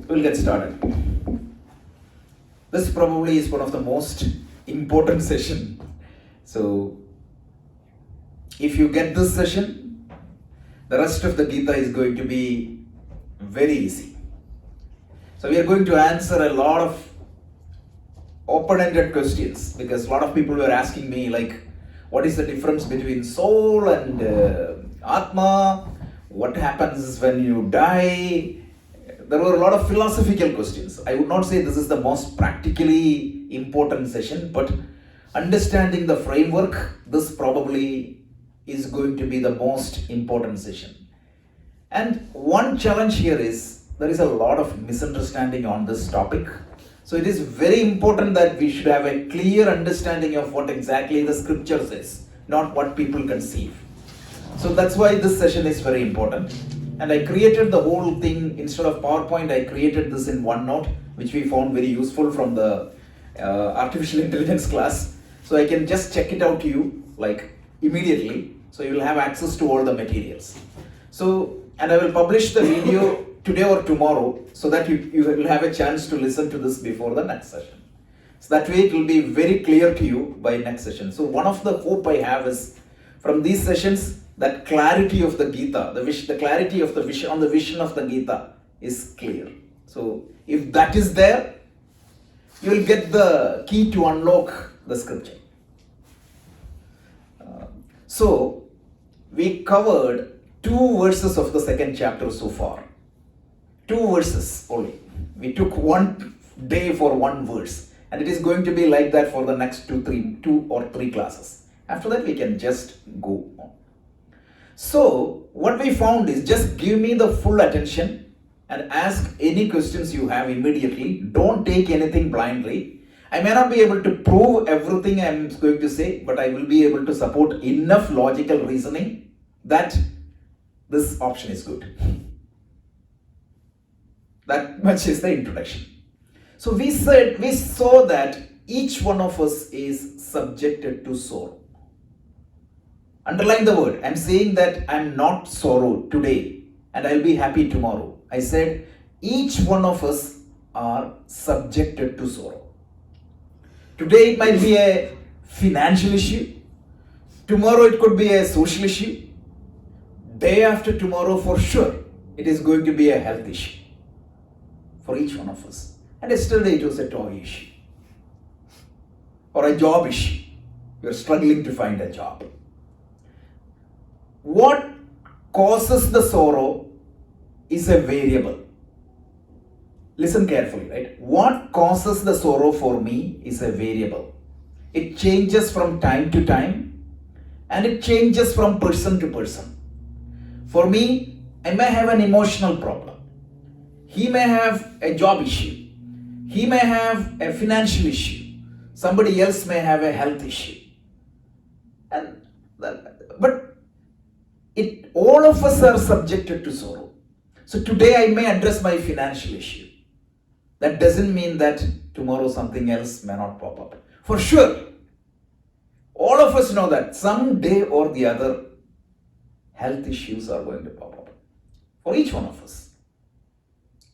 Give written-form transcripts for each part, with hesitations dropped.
we'll get started. This probably is one of the most important session. So, if you get this session, the rest of the Gita is going to be very easy. So, we are going to answer a lot of open-ended questions, because a lot of people were asking me, like, what is the difference between soul and Atma? What happens when you die? There were a lot of philosophical questions. I would not say this is the most practically important session, but understanding the framework, this probably is going to be the most important session. And one challenge here is, there is a lot of misunderstanding on this topic. So it is very important that we should have a clear understanding of what exactly the scripture says, not what people conceive. So that's why this session is very important. And I created the whole thing, instead of PowerPoint, I created this in OneNote, which we found very useful from the artificial intelligence class. So I can just check it out to you like immediately. So you will have access to all the materials. So, and I will publish the video today or tomorrow, so that you will have a chance to listen to this before the next session. So that way it will be very clear to you by next session. So one of the hope I have is, from these sessions, that clarity of the Gita, the clarity of the vision, on the vision of the Gita is clear. So if that is there, you will get the key to unlock the scripture. So we covered 2 verses of the second chapter so far. 2 verses only. We took 1 day for 1 verse, and it is going to be like that for the next 2 or 3 classes. After that, we can just go on. So what we found is, just give me the full attention and ask any questions you have immediately. Don't take anything blindly. I may not be able to prove everything I am going to say, but I will be able to support enough logical reasoning that this option is good. That much is the introduction. So we saw that each one of us is subjected to sorrow. Underline the word. I'm saying that I'm not sorrow today and I'll be happy tomorrow. I said each one of us are subjected to sorrow. Today it might be a financial issue. Tomorrow it could be a social issue. Day after tomorrow, for sure, it is going to be a health issue for each one of us. And yesterday it was a toy issue or a job issue. You're struggling to find a job. What causes the sorrow is a variable. Listen carefully, right? What causes the sorrow for me is a variable. It changes from time to time, and it changes from person to person. For me, I may have an emotional problem. He may have a job issue. He may have a financial issue. Somebody else may have a health issue. But all of us are subjected to sorrow. So today I may address my financial issue. That doesn't mean that tomorrow something else may not pop up. For sure, all of us know that someday or the other, health issues are going to pop up. For each one of us.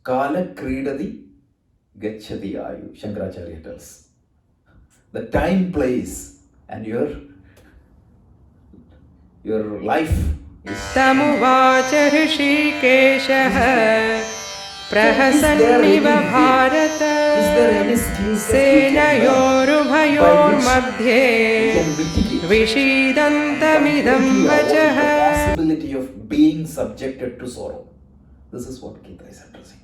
Kala kridati gacchati ayu, Shankaracharya tells. The time plays and your life is... Tamuvacha Hrishikeshaha Prahasaniva Bharata Senayorubhayor Madhye Vishidantamidam Vachaha. Possibility of being subjected to sorrow. This is what Gita is addressing.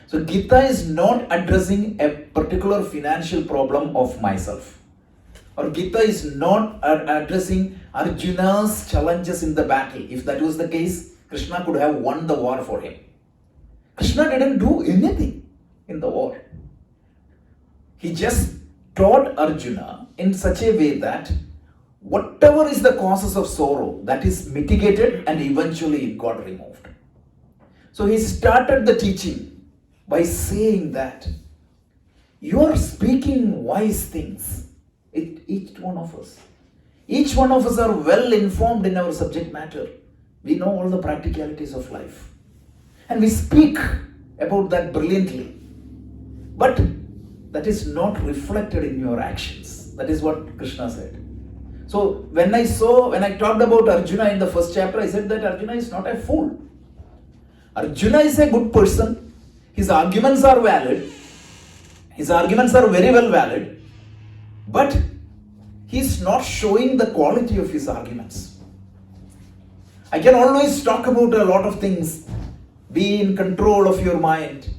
So Gita is not addressing a particular financial problem of myself. Or Gita is not addressing Arjuna's challenges in the battle. If that was the case, Krishna could have won the war for him. Krishna didn't do anything in the war. He just taught Arjuna in such a way that whatever is the causes of sorrow, that is mitigated and eventually it got removed. So he started the teaching by saying that you are speaking wise things. Each one of us. Each one of us are well informed in our subject matter. We know all the practicalities of life. And we speak about that brilliantly. But that is not reflected in your actions. That is what Krishna said. So when I talked about Arjuna in the first chapter, I said that Arjuna is not a fool. Arjuna is a good person. His arguments are valid. His arguments are very well valid. But he is not showing the quality of his arguments. I can always talk about a lot of things. Be in control of your mind.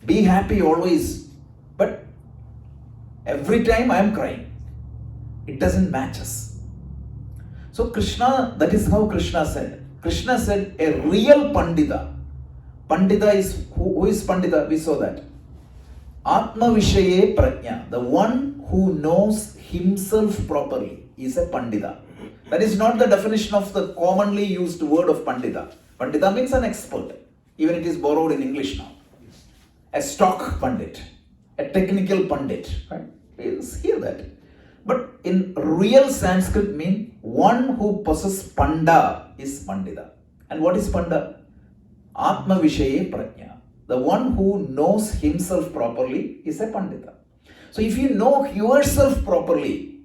Be happy always. But every time I am crying. It doesn't match us. So Krishna, that is how Krishna said. Krishna said a real Pandita. Pandita is, who is Pandita? We saw that. Atma Vishaye Prajna. The one who knows himself properly is a Pandita. That is not the definition of the commonly used word of Pandita. Pandita means an expert. Even it is borrowed in English now. A stock Pandit. A technical Pandit. Right? You hear that. But in real Sanskrit mean one who possesses Panda is Pandita. And what is Panda? Atma Vishaye Prajna. The one who knows himself properly is a Pandita. So if you know yourself properly,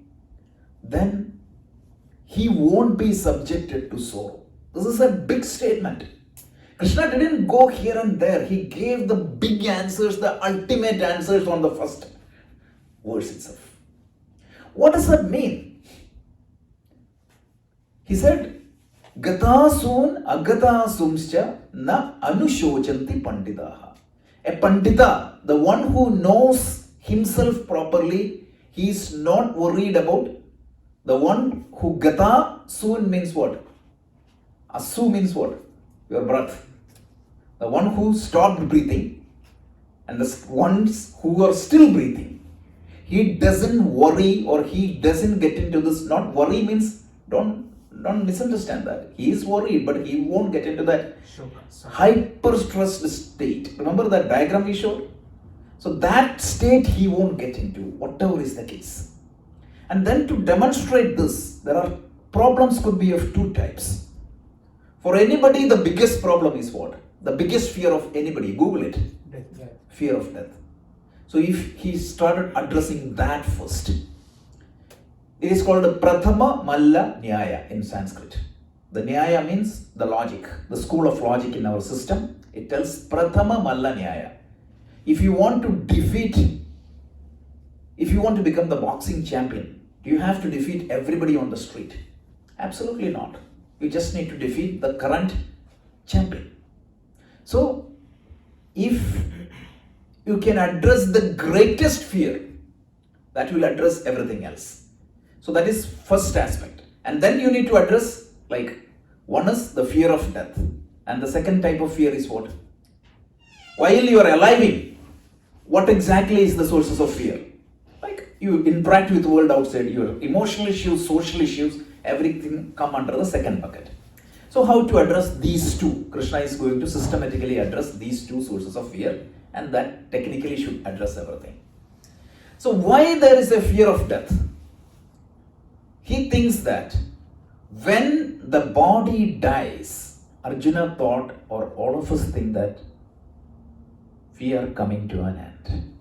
then he won't be subjected to sorrow. This is a big statement. Krishna didn't go here and there. He gave the big answers, the ultimate answers on the first verse itself. What does that mean? He said, Gatasun agatasumscha na anushojanti pandidaha. A pandita, the one who knows himself properly, he is not worried about. The one who gata soon means what? Asu means what? Your breath. The one who stopped breathing and the ones who are still breathing. He doesn't worry or he doesn't get into this. Not worry means, don't misunderstand that. He is worried, but he won't get into that hyper-stressed state. Remember that diagram we showed? So that state he won't get into, whatever is the case. And then to demonstrate this, there are problems could be of two types. For anybody, the biggest problem is what? The biggest fear of anybody, Google it. Death. Fear of death. So if he started addressing that first, it is called the Prathama Malla Nyaya in Sanskrit. The Nyaya means the logic, the school of logic in our system. It tells Prathama Malla Nyaya. If you want to become the boxing champion, do you have to defeat everybody on the street? Absolutely not. You just need to defeat the current champion. So, if you can address the greatest fear, that will address everything else. So that is first aspect. And then you need to address, like, one is the fear of death. And the second type of fear is what? While you are alive, what exactly is the sources of fear? Like, you interact with the world outside, your emotional issues, social issues, everything come under the second bucket. So how to address these two? Krishna is going to systematically address these two sources of fear, and that technically should address everything. So why there is a fear of death? He thinks that when the body dies, Arjuna thought, or all of us think that we are coming to an end.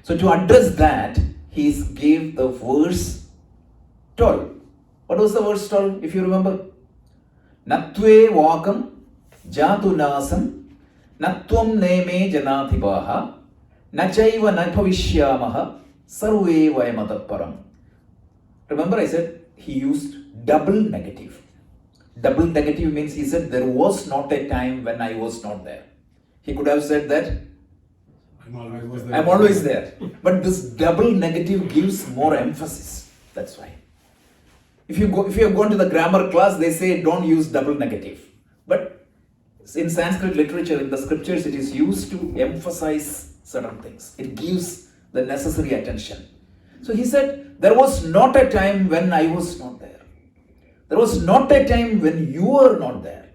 So to address that, he gave the verse 12. What was the verse 12, if you remember? Natve vakam jatu nasam natvam neme janathibaha nachaiva nabhavishyamaha sarve vayamataparam. Remember I said he used double negative. Double negative means he said there was not a time when I was not there. He could have said that I'm always there. But this double negative gives more emphasis. That's why. If you have gone to the grammar class, they say don't use double negative. But in Sanskrit literature, in the scriptures, it is used to emphasize certain things. It gives the necessary attention. So he said, there was not a time when I was not there. There was not a time when you were not there.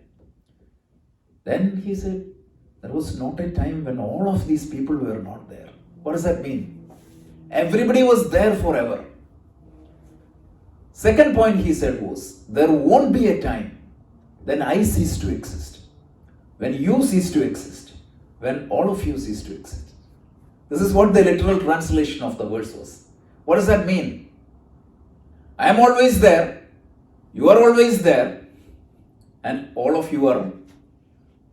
Then he said, there was not a time when all of these people were not there. What does that mean? Everybody was there forever. Second point he said was, there won't be a time when I cease to exist, when you cease to exist, when all of you cease to exist. This is what the literal translation of the verse was. What does that mean? I am always there, you are always there, and all of you are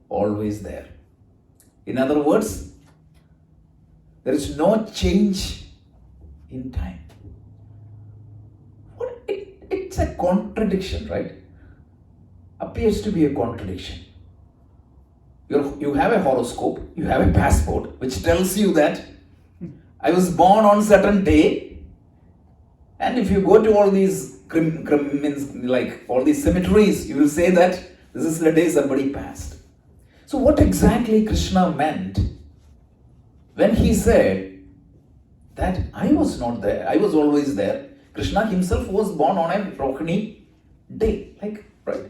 always there. In other words, there is no change in time. It's a contradiction, right? Appears to be a contradiction. You have a horoscope, you have a passport, which tells you that I was born on certain day, and if you go to all these like all these cemeteries, you will say that this is the day somebody passed. So what exactly Krishna meant when he said that I was not there, I was always there? Krishna himself was born on a Rohini day, like, right?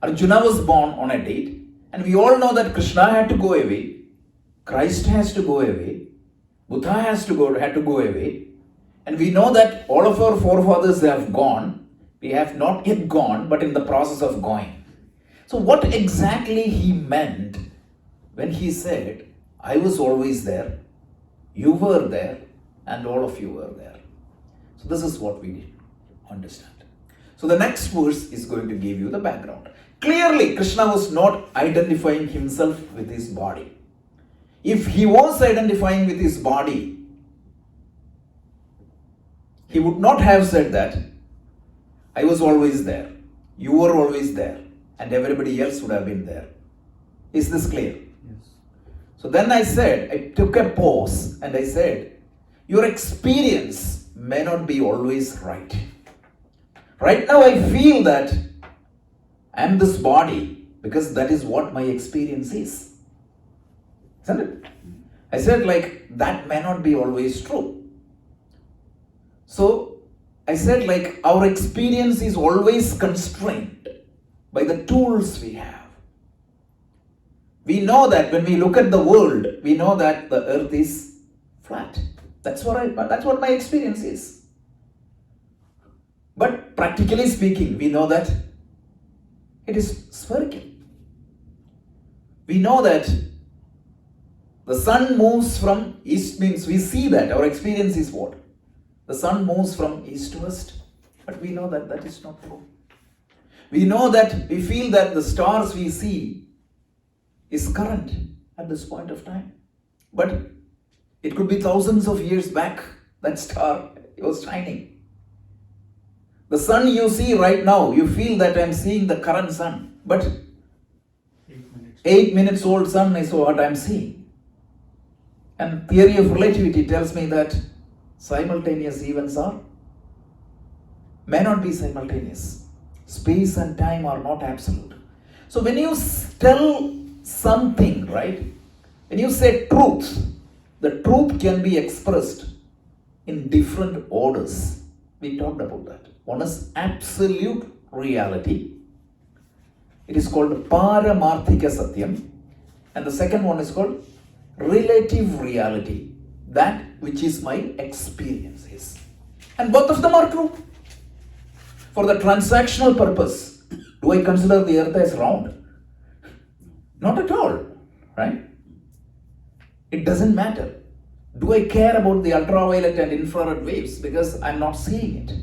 Arjuna was born on a date, and we all know that Krishna had to go away, Christ has to go away, Buddha had to go away, and we know that all of our forefathers have gone. We have not yet gone, but in the process of going. So what exactly he meant when he said, I was always there, you were there, and all of you were there? So this is what we understand. So the next verse is going to give you the background. Clearly, Krishna was not identifying himself with his body. If he was identifying with his body, he would not have said that I was always there, you were always there, and everybody else would have been there. Is this clear? Yes. So then I took a pause and I said, your experience may not be always right. Right now I feel that I am this body because that is what my experience is. Isn't it? I said like that may not be always true. So I said like our experience is always constrained by the tools we have. We know that when we look at the world, we know that the earth is flat. That's what my experience is. But practically speaking, we know that it is spherical. We know that the sun moves from east, means we see that our experience is what? The sun moves from east to west, but we know that that is not true. We know that we feel that the stars we see is current at this point of time, but it could be thousands of years back that star was shining. The sun you see right now, you feel that I am seeing the current sun, but 8 minutes old sun is what I am seeing. And theory of relativity tells me that simultaneous events may not be simultaneous. Space and time are not absolute. So when you tell something, right, when you say truth, the truth can be expressed in different orders. We talked about that. One is absolute reality. It is called Paramarthika Satyam. And the second one is called relative reality. That which is my experience is. And both of them are true. For the transactional purpose, do I consider the earth as round? Not at all, right? It doesn't matter. Do I care about the ultraviolet and infrared waves because I'm not seeing it?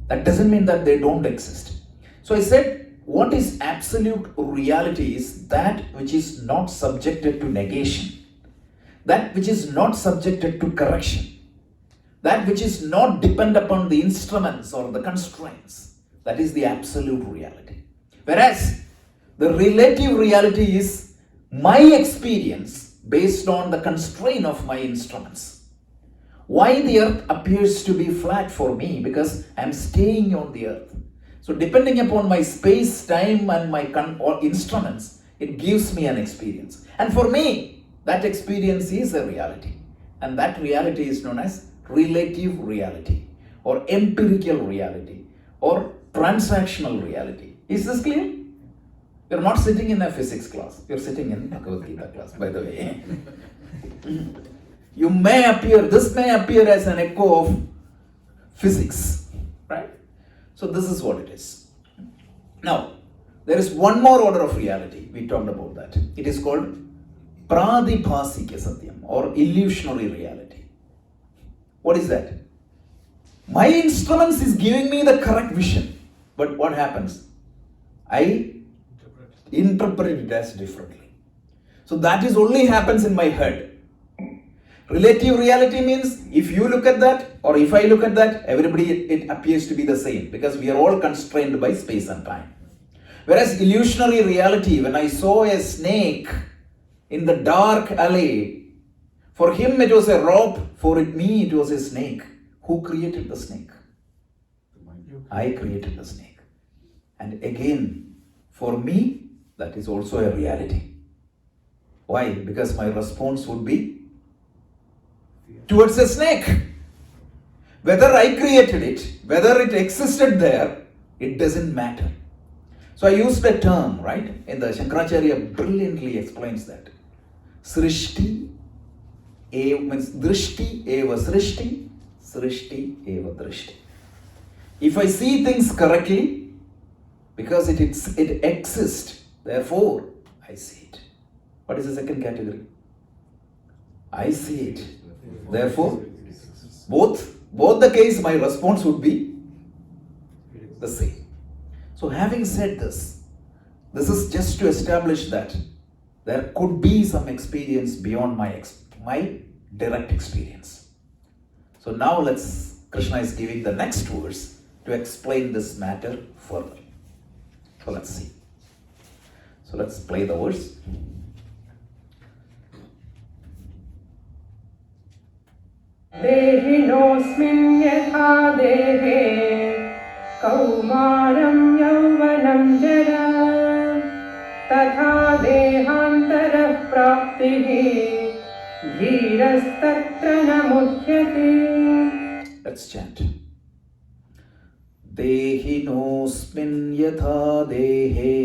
That doesn't mean that they don't exist. So I said, what is absolute reality is that which is not subjected to negation. That which is not subjected to correction, that which is not dependent upon the instruments or the constraints, that is the absolute reality. Whereas the relative reality is my experience based on the constraint of my instruments. Why the earth appears to be flat for me? Because I am staying on the earth. So depending upon my space, time and my instruments, it gives me an experience. And for me, that experience is a reality, and that reality is known as relative reality or empirical reality or transactional reality. Is this clear? You're not sitting in a physics class, you're sitting in Bhagavad Gita class, by the way. This may appear as an echo of physics, right? So this is what it is. Now, there is one more order of reality. We talked about that. It is called pradibhasika satyam or illusionary reality. What is that? My instruments is giving me the correct vision. But what happens? I interpret it as differently. So that is only happens in my head. Relative reality means if you look at that or if I look at that, everybody it appears to be the same because we are all constrained by space and time. Whereas illusionary reality, when I saw a snake in the dark alley, for him it was a rope, for me it was a snake. Who created the snake? I created the snake. And again, for me, that is also a reality. Why? Because my response would be towards a snake. Whether I created it, whether it existed there, it doesn't matter. So I used a term, right? In the Shankaracharya brilliantly explains that. Srishti means drishti eva srishti, srishti eva drishti. If I see things correctly, because it exists, therefore I see it. What is the second category? I see it. Therefore, both the case, my response would be the same. So having said this is just to establish that there could be some experience beyond my direct experience. So now Krishna is giving the next verse to explain this matter further. So let's see. So let's play the verse. देहिनोऽस्मिन् यथा देहे कौमारं यौवनं जरा तथा देहान्तरः प्राप्तिः धीरस्तत्र न मुह्यते. Let's chant. Dehinosmin yatha dehe,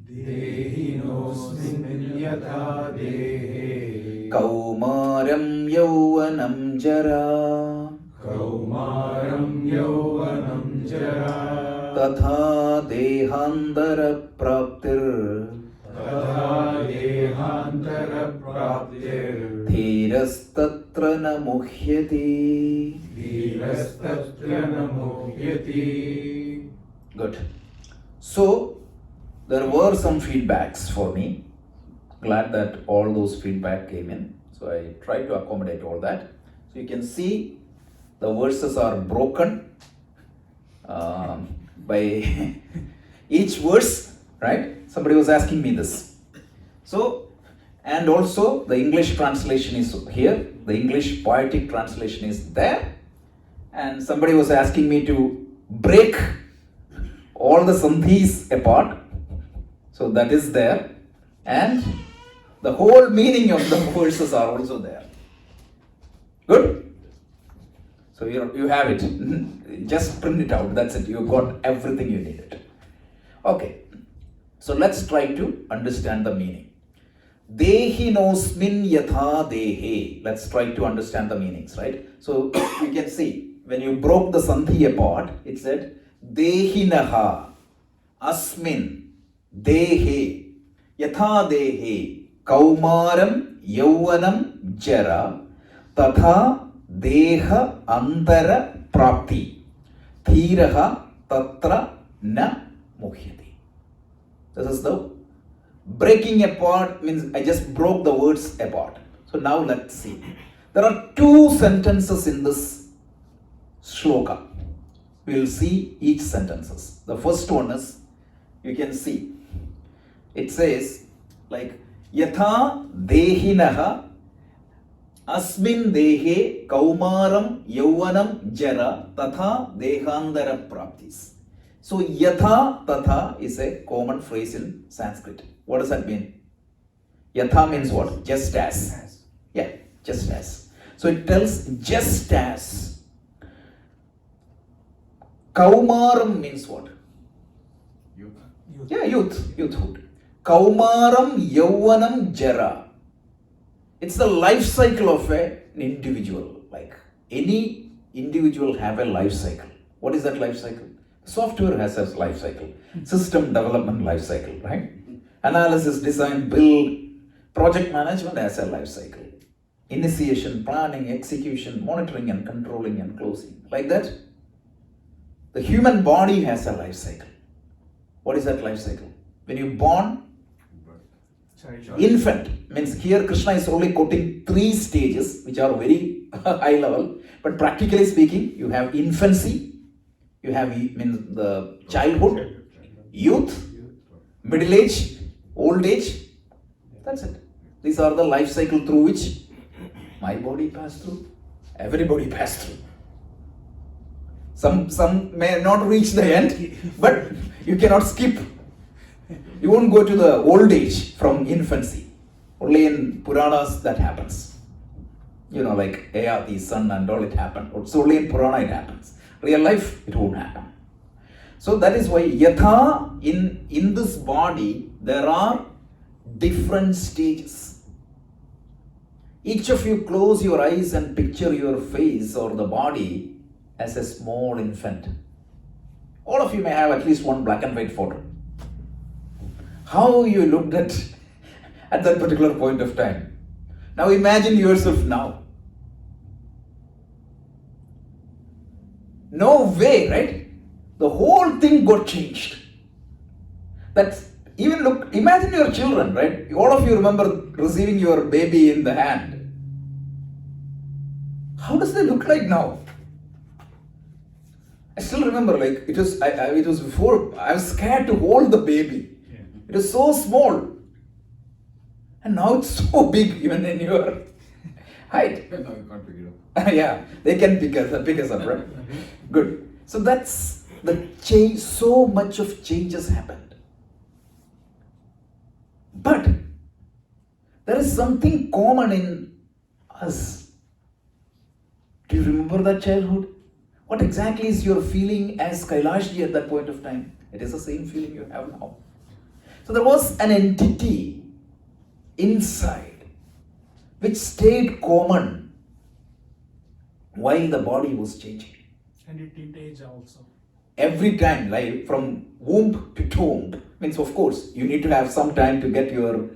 Dehinosmin yatha dehe, Kaumaram yauvanam jara, Kaumaram yauvanam jara, Tatha dehantara praptir, Tatha dehantara praptir, Dhirastatra na muhyati. Dhirastatra na muhyati. Good. So, there were some feedbacks for me. Glad that all those feedback came in. So I tried to accommodate all that. So you can see the verses are broken by each verse, right? Somebody was asking me this. So, and also the English translation is here. The English poetic translation is there. And somebody was asking me to break all the sandhis apart. So that is there. And the whole meaning of the verses are also there. Good? So you have it. Just print it out. That's it. You got everything you needed. Okay. So let's try to understand the meaning. Dehinosmin yatha dehe. Let's try to understand the meanings, right? So you can see when you broke the sandhi apart, it said Dehinaha asmin dehe yatha dehe Kaumaram yauvanam jara tatha deha antara prapti dhiraha tatra na muhyati. This is the breaking apart, means I just broke the words apart. So now let's see. There are two sentences in this shloka. We will see each sentences. The first one is, you can see, it says like Yatha dehinaha asmin dehe kaumaram yauvanam jara tatha dehantara praptis. So yatha tatha is a common phrase in Sanskrit. What does that mean? Yatha means what? Just as. Yeah, just as. So it tells just as. Kaumaram means what? Youth. Yeah, youthhood. Kaumaram yauvanam jara. It's the life cycle of an individual. Like any individual have a life cycle. What is that life cycle? Software has a life cycle. System development life cycle, right? Analysis, design, build, Project management has a life cycle. Initiation, planning, execution, monitoring and controlling and closing. Like that, the human body has a life cycle. What is that life cycle? When you born, infant, means here Krishna is only quoting 3 stages which are very high level, but practically speaking, you have infancy, you have means the childhood, youth, middle age, old age. That's it. These are the life cycle through which my body passed through, everybody passed through. Some may not reach the end, but you cannot skip. You won't go to the old age from infancy. Only in Puranas that happens. You know, like Ayati, son and all, it happened. It's only in Purana it happens. Real life, it won't happen. So that is why Yatha, in this body, there are different stages. Each of you close your eyes and picture your face or the body as a small infant. All of you may have at least one black and white photo. How you looked at that particular point of time. Now imagine yourself now. No way, right? The whole thing got changed. That's even look, imagine your children, right? All of you remember receiving your baby in the hand. How does they look like now? I still remember, like it was before I was scared to hold the baby. It is so small. And now it's so big even in your height. Now you can't pick it up. Yeah, they can pick us up, right? Good. So that's the change. So much of change has happened. But there is something common in us. Do you remember that childhood? What exactly is your feeling as Kailashji at that point of time? It is the same feeling you have now. So there was an entity inside which stayed common while the body was changing. And it didn't age also. Every time, like from womb to tomb, means of course you need to have some time to get your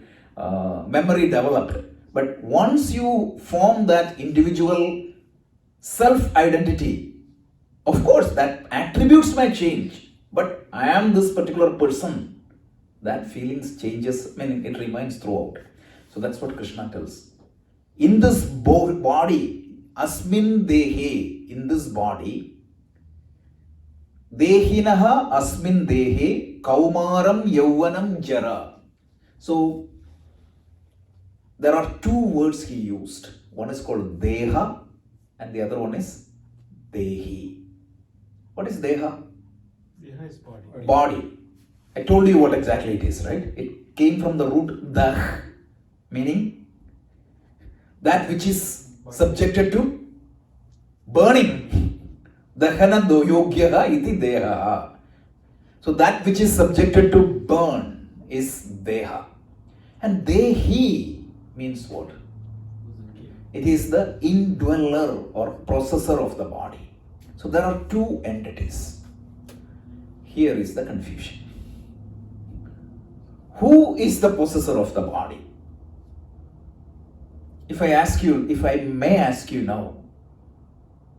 memory developed. But once you form that individual self-identity, of course that attributes may change, but I am this particular person. That feelings changes, meaning it remains throughout. So that's what Krishna tells. In this body, asmin dehe, in this body, dehinaha asmin dehe kaumaram yauvanam jara. So there are 2 words he used. One is called deha and the other one is dehi. What is deha? Deha is body. Body. I told you what exactly it is, right? It came from the root dah, meaning that which is subjected to burning. Dahana doyogyaha iti deha. So that which is subjected to burn is deha. And dehi means what? It is the indweller or processor of the body. So there are 2 entities. Here is the confusion. Who is the possessor of the body? If I may ask you now,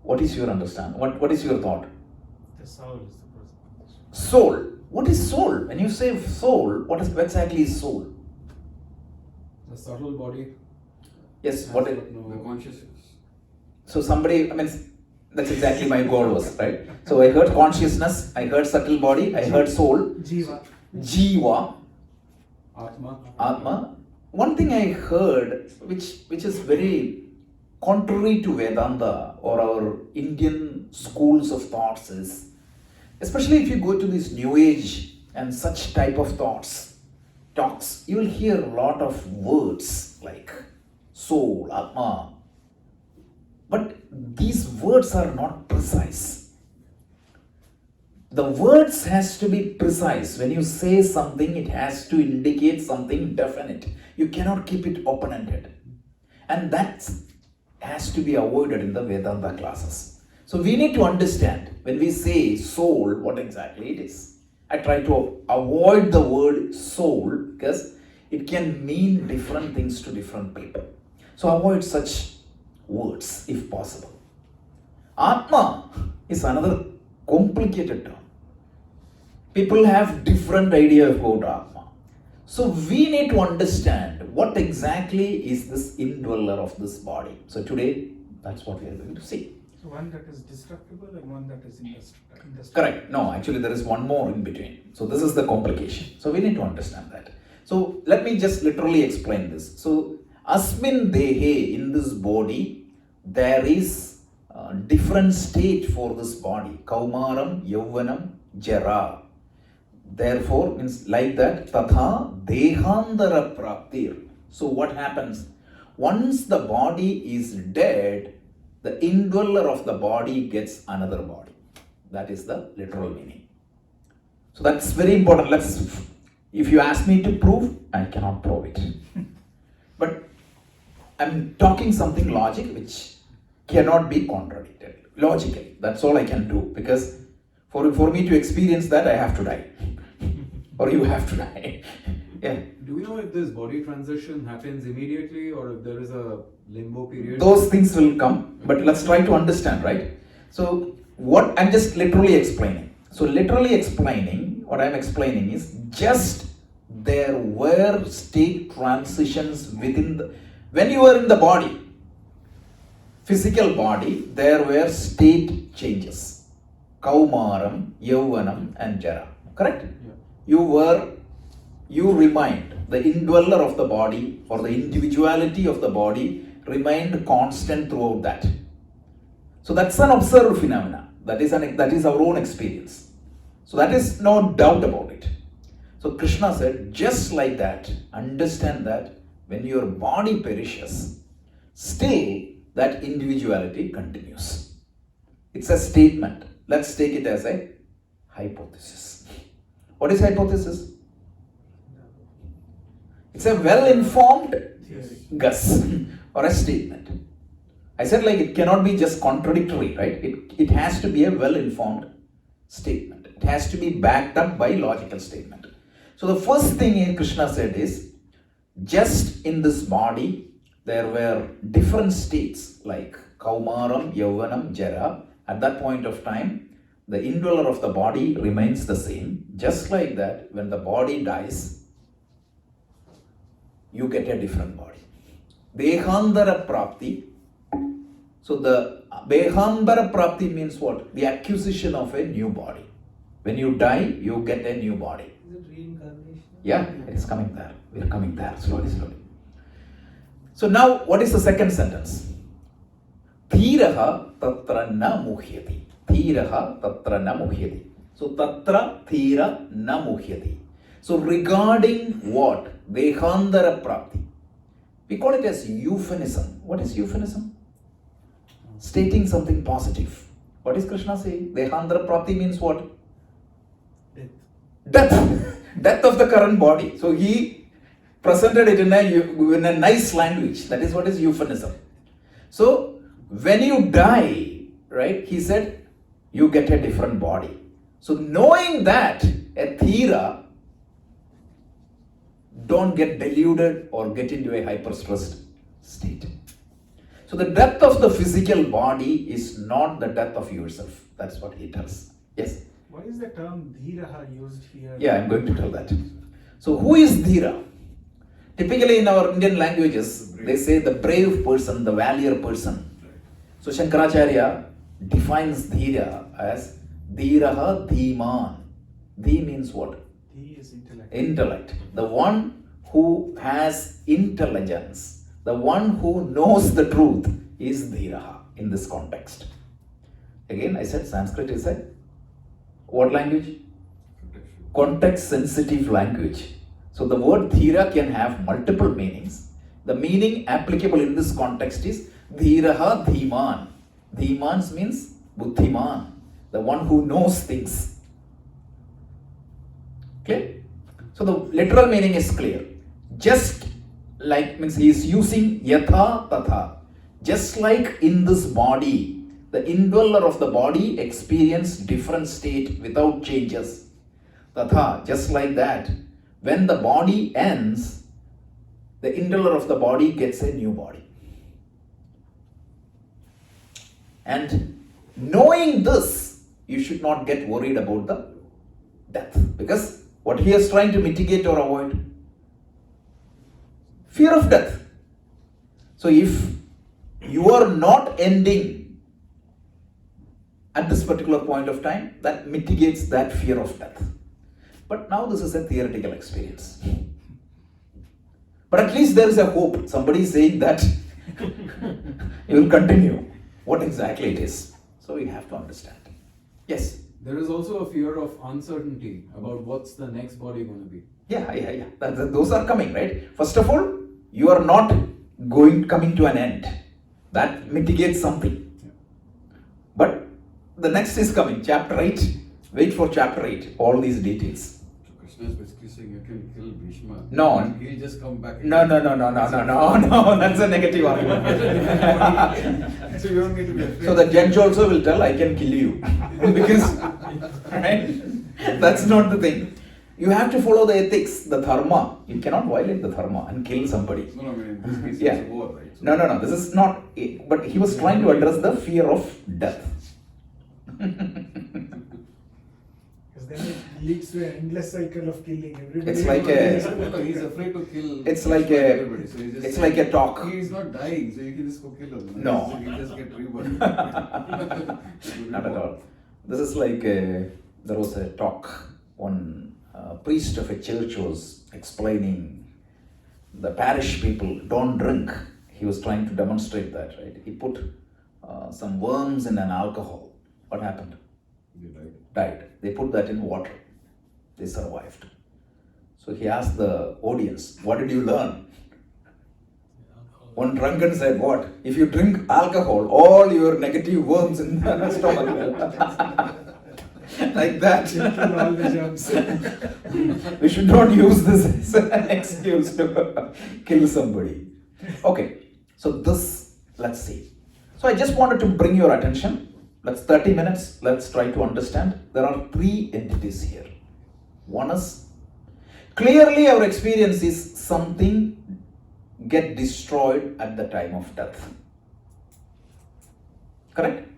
what is your understanding? What is your thought? The soul is the person. Soul. What is soul? When you say soul, what exactly is soul? The subtle body. Yes, what is The consciousness. so somebody, that's exactly my goal was, right? So I heard consciousness, I heard subtle body, I heard soul, Jiva. jiva, Atma. One thing I heard, which is very contrary to Vedanta or our Indian schools of thoughts, is especially if you go to this New Age and such type of talks, you will hear a lot of words like soul, Atma. But these words are not precise. The words has to be precise. When you say something, it has to indicate something definite. You cannot keep it open-ended. And that has to be avoided in the Vedanta classes. So we need to understand when we say soul, what exactly it is. I try to avoid the word soul because it can mean different things to different people. So avoid such words if possible. Atma is another complicated term. People have different idea about Atma. So we need to understand what exactly is this indweller of this body. So today, that's what we are going to see. So one that is destructible and one that is indestructible. Correct. No, actually there is one more in between. So this is the complication. So we need to understand that. So let me just literally explain this. So asmin dehe, in this body, there is a different state for this body. Kaumaram, Yauvanam, Jara. Therefore, means like that, tatha dehandara praptir. So what happens? Once the body is dead, the indweller of the body gets another body. That is the literal meaning. So that's very important. If you ask me to prove, I cannot prove it. But I'm talking something logic which cannot be contradicted. Logically, that's all I can do, because for me to experience that, I have to die. Or you have to die. Yeah. Do we know if this body transition happens immediately or if there is a limbo period? Those things will come, but let's try to understand, right? So what I'm just literally explaining. So literally explaining, what I'm explaining is just there were state transitions within the, when you were in the body, physical body, there were state changes. Kaumaram, Yauvanam and Jara. Correct? Yeah. You remained, the indweller of the body or the individuality of the body remained constant throughout that. So that's an observed phenomena. That is our own experience. So that is no doubt about it. So Krishna said, just like that, understand that when your body perishes, still that individuality continues. It's a statement. Let's take it as a hypothesis. What is hypothesis? It's a well-informed guess or a statement. I said like it cannot be just contradictory, right? It has to be a well-informed statement. It has to be backed up by logical statement. So the first thing Krishna said is, just in this body, there were different states like Kaumaram, Yauvanam, Jara. At that point of time, the indweller of the body remains the same. Just like that, when the body dies, you get a different body. Dehandara prapti. So the Dehandara prapti means what? The acquisition of a new body. When you die, you get a new body. Is it reincarnation? Yeah, it is coming there. We are coming there slowly. So now, what is the second sentence? Dhiraha tatra na muhyati. Dhiraha tatra na muhyati. So tatra dhira na muhyati. So regarding what? Dehandara prapti. We call it as euphemism. What is euphemism? Stating something positive. What is Krishna saying? Dehandara prapti means what? Death. Death of the current body. So he presented it in a nice language. That is what is euphemism. So when you die, right, he said, you get a different body. So knowing that, a thira, don't get deluded or get into a hyper-stressed state. So the death of the physical body is not the death of yourself. That's what he tells. Yes? Why is the term dhiraha used here? Yeah, I'm going to tell that. So who is dhira? Typically in our Indian languages, they say the brave person, the valiant person. So Shankaracharya defines dhira as dhiraha dhiman. Dhi means what? Dhi is intellect. Intellect. The one who has intelligence, the one who knows the truth is dhiraha in this context. Again, I said Sanskrit is a what language? Context sensitive language. So the word dhira can have multiple meanings. The meaning applicable in this context is dhiraha dhiman. Dhiman means buddhiman, the one who knows things. Clear? So the literal meaning is clear. Just like means he is using yatha tatha. Just like in this body, the indweller of the body experienced different state without changes. Tatha, just like that, when the body ends, the indweller of the body gets a new body. And knowing this, you should not get worried about the death. Because what he is trying to mitigate or avoid? Fear of death. So if you are not ending at this particular point of time, that mitigates that fear of death. But now this is a theoretical experience. But at least there is a hope. Somebody is saying that you will continue. What exactly it is. So you have to understand. Yes. There is also a fear of uncertainty about what's the next body going to be. Yeah. Those are coming, right? First of all, you are not coming to an end. That mitigates something. Yeah. But the next is coming, chapter 8. Wait for chapter 8, all these details. So Krishna is basically saying you can kill Bhishma. No. And he'll just come back. No, that's a negative argument. So you don't need to be afraid. So the judge also will tell, I can kill you. Because, right? That's not the thing. You have to follow the ethics, the dharma. You cannot violate the dharma and kill somebody. No, I mean, in this case Yeah. it's a war, right? So No, this is not, but he was trying to address the fear of death. Because then it leads to an endless cycle of killing. Everybody It's like No, he's afraid to kill. It's like everybody. So he's just it's like a talk. He's not dying, so you can just go kill him. No. So he'll just get reborn. Not at all. This is like there was a talk. One priest of a church was explaining the parish people don't drink. He was trying to demonstrate that, right? He put some worms in an alcohol. What happened? They died. Died. They put that in water. They survived. So he asked the audience, what did you learn? One drunken said, what? If you drink alcohol, all your negative worms in the stomach. Like that. kill all the germs. We should not use this as an excuse to kill somebody. Okay, so this, let's see. So I just wanted to bring your attention. Let's 30 minutes. Let's try to understand. There are 3 entities here. One is, clearly our experience is something get destroyed at the time of death. Correct?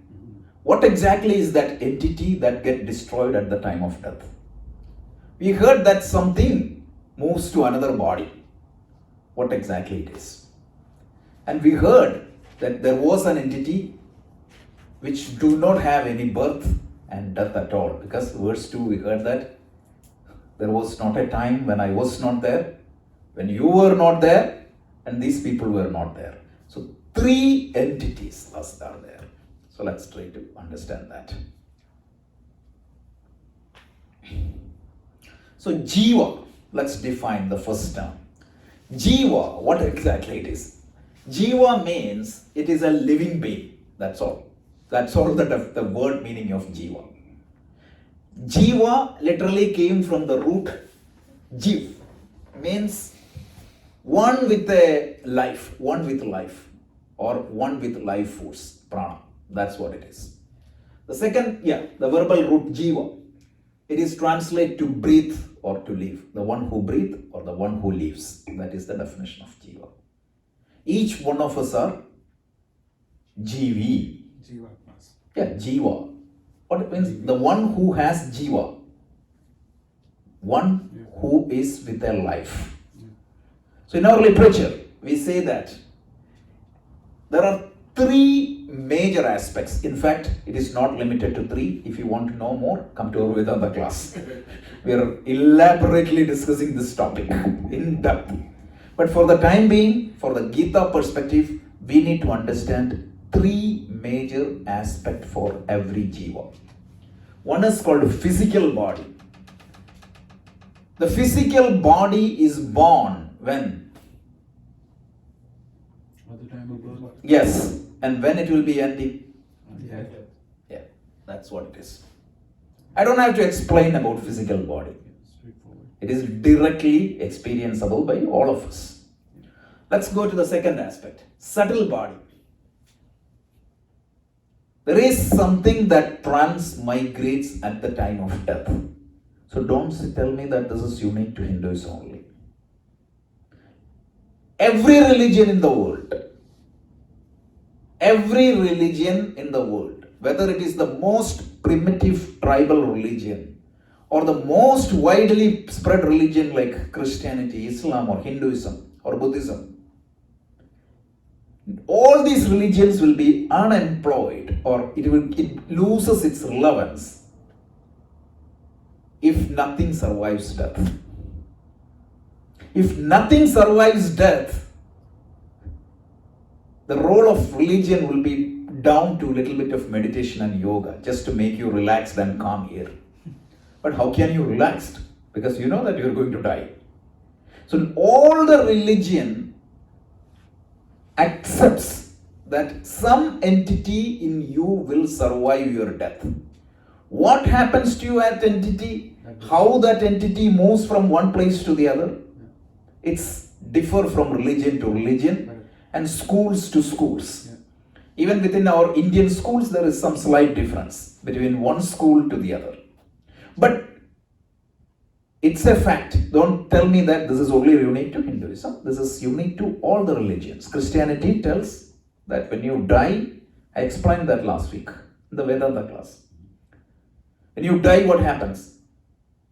What exactly is that entity that get destroyed at the time of death? We heard that something moves to another body. What exactly it is? And we heard that there was an entity which do not have any birth and death at all. Because verse 2 we heard that there was not a time when I was not there, when you were not there, and these people were not there. So 3 entities are there. So let's try to understand that. So jiva, let's define the first term. Jiva, what exactly it is? Jiva means it is a living being. That's all. That's all the word meaning of jiva. Jiva literally came from the root jiv, means one with a life, one with life, or one with life force, prana. That's what it is. The second, the verbal root jiva. It is translated to breathe or to live. The one who breathes or the one who lives. That is the definition of jiva. Each one of us are jivi. Jivatmas. Jiva. What it means? The one who has jiva. One who is with a life. So in our literature, we say that there are 3 major aspects. In fact, it is not limited to 3. If you want to know more, come to our Vedanta class. We are elaborately discussing this topic in depth. But for the time being, for the Gita perspective, we need to understand 3 major aspects for every jiva. One is called physical body. The physical body is born when? At the time of birth. Yes. And when it will be ending? Yeah. That's what it is. I don't have to explain about physical body. Straightforward. It is directly experienceable by all of us. Let's go to the second aspect. Subtle body. There is something that transmigrates at the time of death. So don't tell me that this is unique to Hindus only. every religion in the world, whether it is the most primitive tribal religion or the most widely spread religion like Christianity, Islam or Hinduism or Buddhism, all these religions will be unemployed, or it loses its relevance if nothing survives death. If nothing survives death, the role of religion will be down to a little bit of meditation and yoga just to make you relaxed and calm here. But how can you relax? Because you know that you are going to die. So all the religion accepts that some entity in you will survive your death. What happens to that entity? How that entity moves from one place to the other? It's differ from religion to religion and schools to schools. Even within our Indian schools, there is some slight difference between one school to the other. But it's a fact. Don't tell me that this is only unique to Hinduism. This is unique to all the religions. Christianity tells that when you die, I explained that last week in the Vedanta class. When you die, what happens?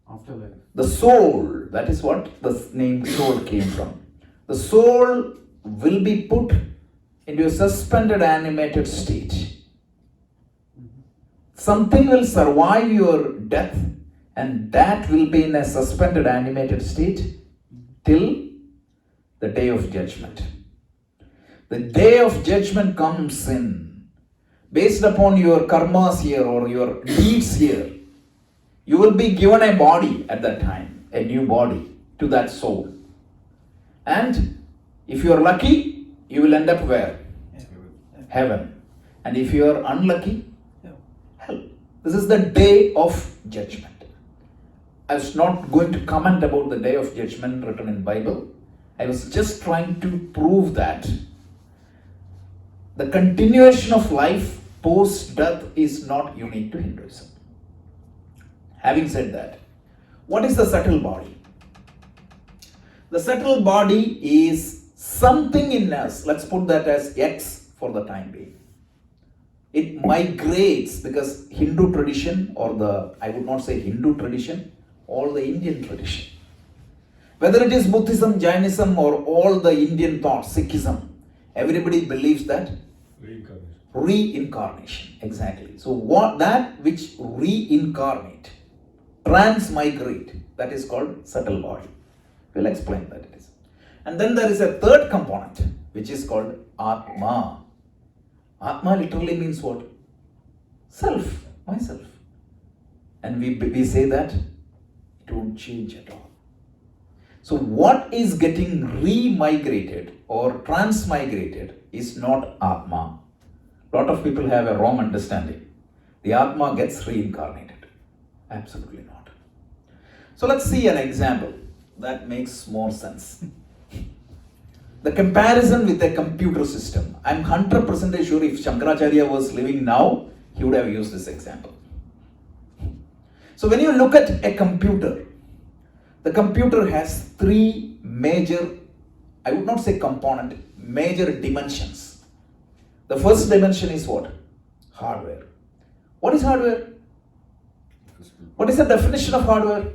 Afterlife. The soul, that is what the name soul came from. The soul will be put into a suspended animated state. Something will survive your death, and that will be in a suspended animated state till the day of judgment. The day of judgment comes in. Based upon your karmas here or your deeds here, you will be given a body at that time, a new body to that soul. And if you are lucky, you will end up where? Heaven. And if you are unlucky, hell. This is the day of judgment. I was not going to comment about the day of judgment written in Bible. I was just trying to prove that the continuation of life post-death is not unique to Hinduism. Having said that, what is the subtle body? The subtle body is something in us. Let's put that as X for the time being. It migrates because Hindu tradition, or I would not say Hindu tradition, all the Indian tradition. Whether it is Buddhism, Jainism, or all the Indian thoughts, Sikhism, everybody believes that reincarnation. Exactly. So that which reincarnate, transmigrate, that is called subtle body. We'll explain that it is. And then there is a third component which is called Atma. Atma literally means what? Self, myself. And we say that it won't change at all. So what is getting remigrated or transmigrated is not Atma. A lot of people have a wrong understanding. The Atma gets reincarnated. Absolutely not. So let's see an example that makes more sense. The comparison with a computer system. I'm 100% sure if Shankaracharya was living now, he would have used this example. So when you look at a computer, the computer has three major, I would not say component, major dimensions. The first dimension is what? Hardware. What is hardware? What is the definition of hardware?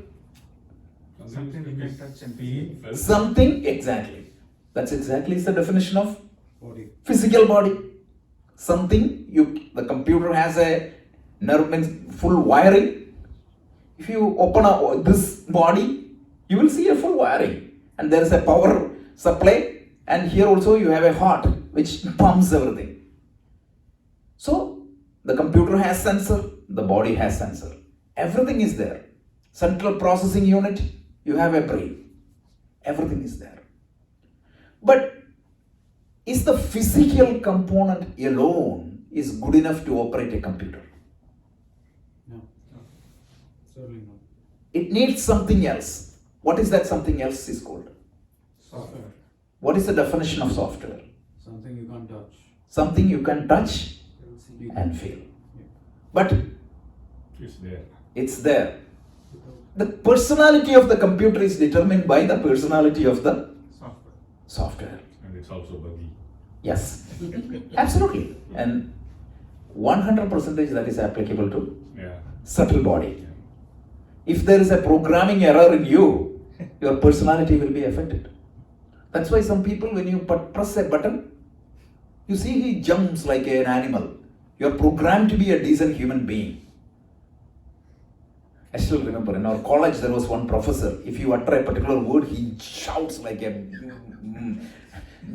Something you can touch and feel. Something, exactly. That's exactly the definition of Body. physical body. Something, the computer has a nerve, full wiring. If you open this body, you will see a full wiring. And there is a power supply. And here also you have a heart which pumps everything. So, the computer has sensor, the body has sensor. Everything is there. Central processing unit, you have a brain. Everything is there. But is the physical component alone is good enough to operate a computer? No. Certainly not. It needs something else. What is that something else is called? Software. What is the definition of software? Something you can't touch. Something you can touch You and feel. But It's there. it's there. The personality of the computer is determined by the personality of the software. And it's also buggy. Yes, absolutely. And 100% that is applicable to Yeah. subtle body. If there is a programming error in you, your personality will be affected. That's why some people, when you press a button, you see he jumps like an animal. You are programmed to be a decent human being. I still remember in our college there was one professor. If you utter a particular word, he shouts like a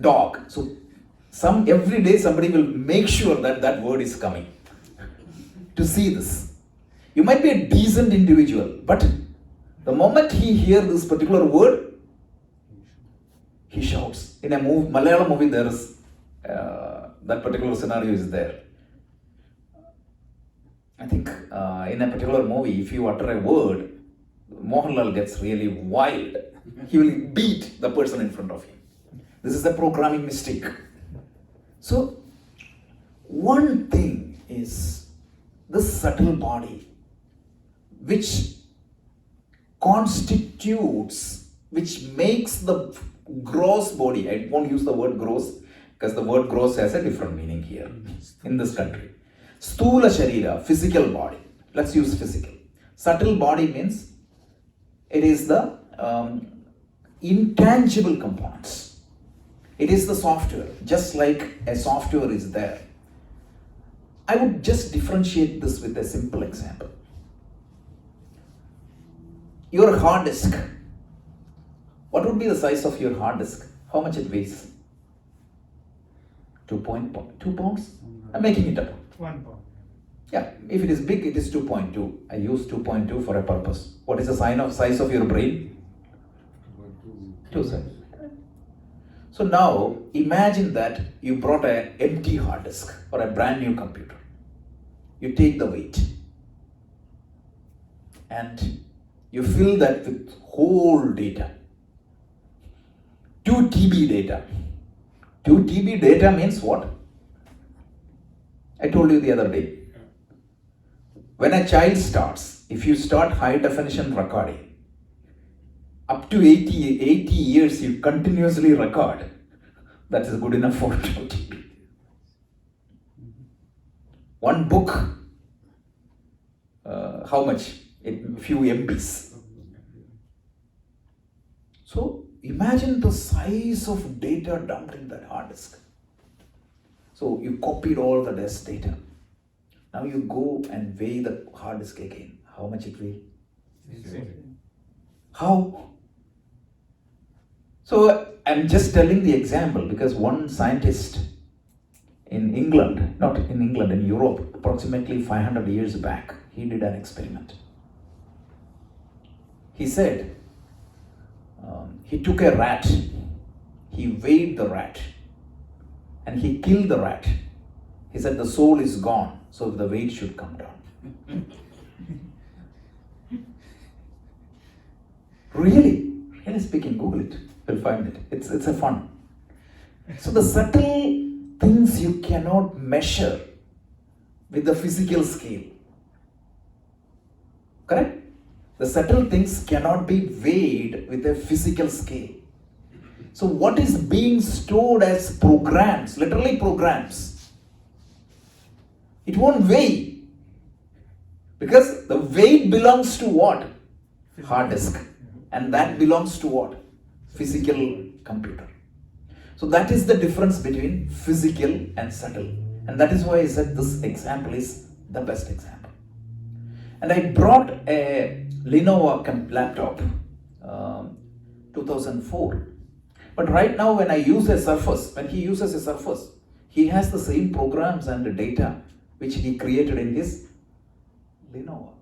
dog. So every day somebody will make sure that that word is coming to see this. You might be a decent individual, but the moment he hears this particular word, he shouts. In a Malayalam movie, there is that particular scenario is there. I think in a particular movie, if you utter a word, Mohanlal gets really wild. He will beat the person in front of him. This is a programming mistake. So, one thing is this subtle body, which constitutes, which makes the gross body. I won't use the word gross because the word gross has a different meaning here in this country. Stula Sharira, physical body. Let's use physical. Subtle body means it is the intangible components. It is the software, just like a software is there. I would just differentiate this with a simple example. Your hard disk. What would be the size of your hard disk? How much it weighs? 2 pounds? I'm making it up. 1 pound. Yeah, if it is big, it is 2.2. I use 2.2 for a purpose. What is the size of your brain? 2 size. So now, imagine that you brought an empty hard disk or a brand new computer. You take the weight and you fill that with whole data. 2 TB data. 2 TB data means what? I told you the other day. When a child starts, if you start high definition recording, up to 80 years you continuously record, that is good enough for 2 TB. One book, how much? A few MBs. So imagine the size of data dumped in that hard disk. So you copied all the disk data. Now you go and weigh the hard disk again. How much it weighs? How? So I'm just telling the example because one scientist in England, not in England, in Europe, approximately 500 years back, he did an experiment. He said, he took a rat, he weighed the rat, and he killed the rat. He said the soul is gone, so the weight should come down. Really speaking, Google it, you'll find it. It's a fun. So the subtle things you cannot measure with the physical scale. Correct? The subtle things cannot be weighed with a physical scale. So what is being stored as programs, literally programs, it won't weigh. Because the weight belongs to what? Hard disk. And that belongs to what? Physical computer. So that is the difference between physical and subtle. And that is why I said this example is the best example. And I brought a Lenovo laptop, 2004. But right now when I use a Surface, when he uses a Surface, he has the same programs and the data which he created in his Lenovo.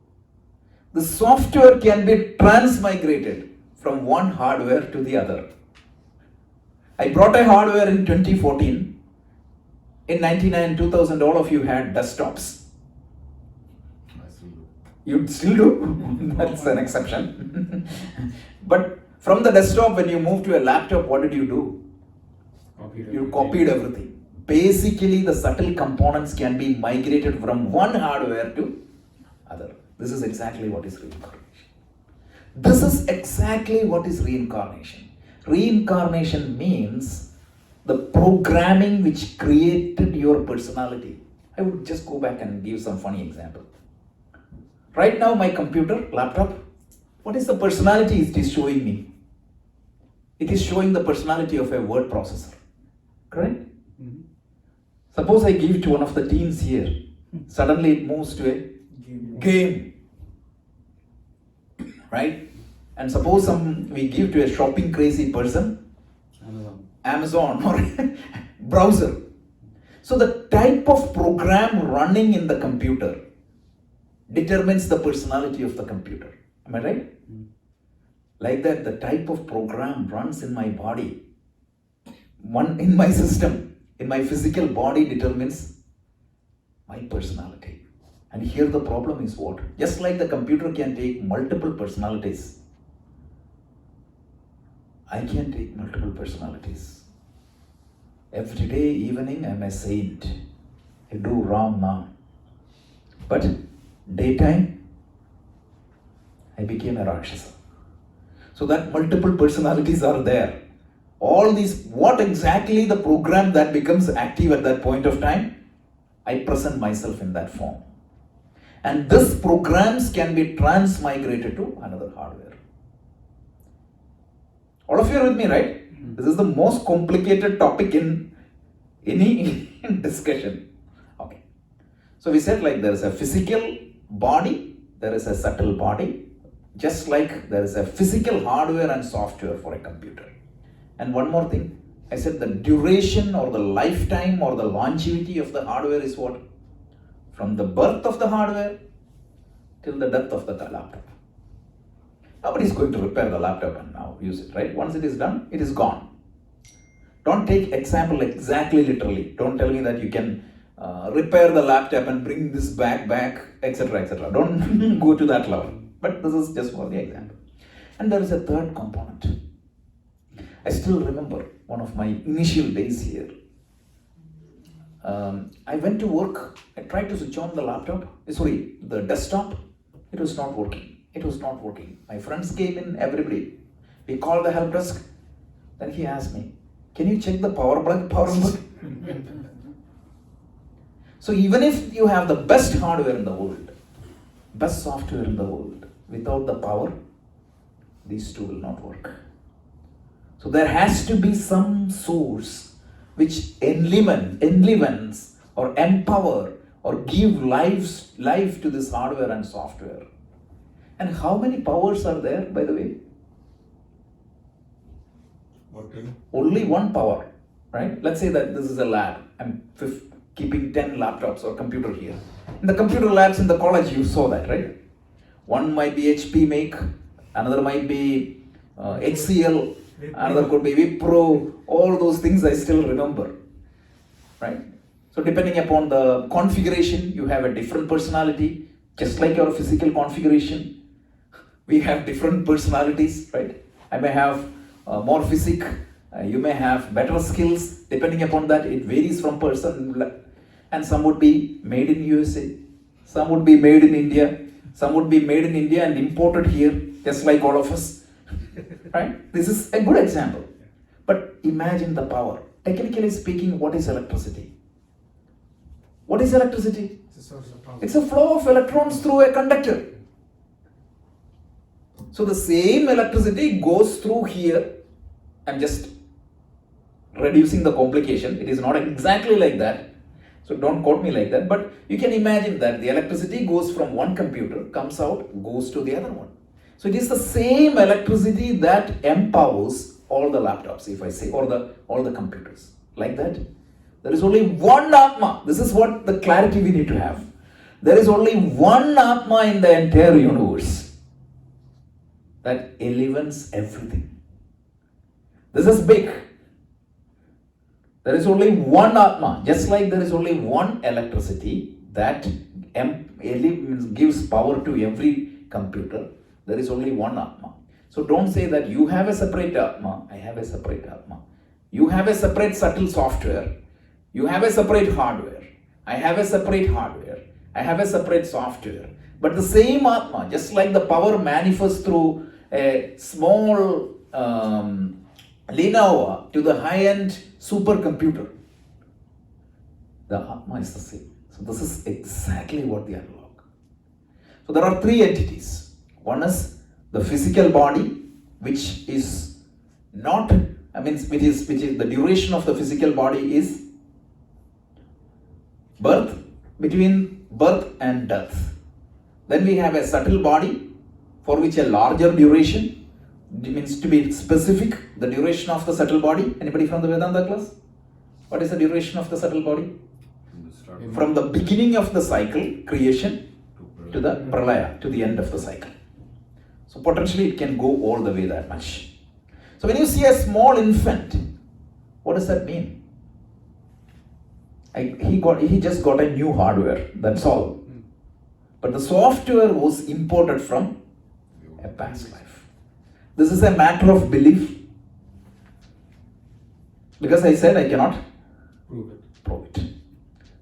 The software can be transmigrated from one hardware to the other. I brought a hardware in 2014. In 99, 2000, all of you had desktops. You still do? That's an exception. But from the desktop, when you move to a laptop, what did you do? You copied everything. Basically, the subtle components can be migrated from one hardware to other. This is exactly what is reincarnation. This is exactly what is reincarnation. Reincarnation means the programming which created your personality. I would just go back and give some funny example. Right now, my computer, laptop, what is the personality it is showing me? It is showing the personality of a word processor. Correct? Mm-hmm. Suppose I give to one of the teens here, suddenly it moves to a game. Right? And suppose we give to a shopping crazy person, Amazon or browser. So the type of program running in the computer determines the personality of the computer. Am I right? Mm. Like that, the type of program runs in my body, in my system, in my physical body determines my personality. And here the problem is what? Just like the computer can take multiple personalities, I can take multiple personalities. Every day, evening, I'm a saint. I do Ram Nam. But daytime, I became a Rakshasa. So that multiple personalities are there. All these, what exactly the program that becomes active at that point of time? I present myself in that form. And these programs can be transmigrated to another hardware. All of you are with me, right? Mm-hmm. This is the most complicated topic in any discussion. Okay. So we said like there is a physical body, there is a subtle body, just like there is a physical hardware and software for a computer. And one more thing, I said the duration or the lifetime or the longevity of the hardware is what? From the birth of the hardware till the death of the laptop. Nobody is going to repair the laptop and now use it, right? Once it is done, it is gone. Don't take example exactly literally. Don't tell me that you can repair the laptop and bring this back, etc., etc. Don't go to that level. But this is just for the example. And there is a third component. I still remember one of my initial days here. I went to work. I tried to switch on the desktop. It was not working. My friends came in, everybody. We called the help desk. Then he asked me, can you check the power plug? So even if you have the best hardware in the world, best software in the world, without the power, these two will not work. So there has to be some source which enlivens or empower or give life to this hardware and software. And how many powers are there, by the way? Okay. Only one power, right? Let's say that this is a lab. I'm keeping 10 laptops or computer here. In the computer labs in the college, you saw that, right? One might be HP make, another might be HCL, another could be Wipro. All those things I still remember, right? So depending upon the configuration, you have a different personality, just like your physical configuration. We have different personalities, right? I may have more physique, you may have better skills. Depending upon that, it varies from person. And some would be made in USA, some would be made in India, some would be made in India and imported here, just like all of us, right? This is a good example. But imagine the power. Technically speaking, what is electricity? What is electricity? It's a source of power. It's a flow of electrons through a conductor. So the same electricity goes through here. I'm just reducing the complication. It is not exactly like that. So don't quote me like that. But you can imagine that the electricity goes from one computer, comes out, goes to the other one. So it is the same electricity that empowers all the laptops, if I say, or all the computers. Like that. There is only one Atma. This is what the clarity we need to have. There is only one Atma in the entire universe that enlivens everything. This is big. There is only one Atma, just like there is only one electricity that gives power to every computer. There is only one Atma. So don't say that you have a separate Atma, I have a separate Atma. You have a separate subtle software. You have a separate hardware. I have a separate hardware. I have a separate software. But the same Atma, just like the power manifests through a small Lenovo to the high-end supercomputer. The Atma is the same. So this is exactly what the analog. So there are three entities. One is the physical body, which is not, which is the duration of the physical body is birth, between birth and death. Then we have a subtle body for which a larger duration, means to be specific, the duration of the subtle body. Anybody from the Vedanta class? What is the duration of the subtle body? From the beginning of the cycle, creation, to the pralaya, to the end of the cycle. So potentially it can go all the way that much. So when you see a small infant, what does that mean? He just got a new hardware, that's all. But the software was imported from a past life. This is a matter of belief. Because I said I cannot prove it.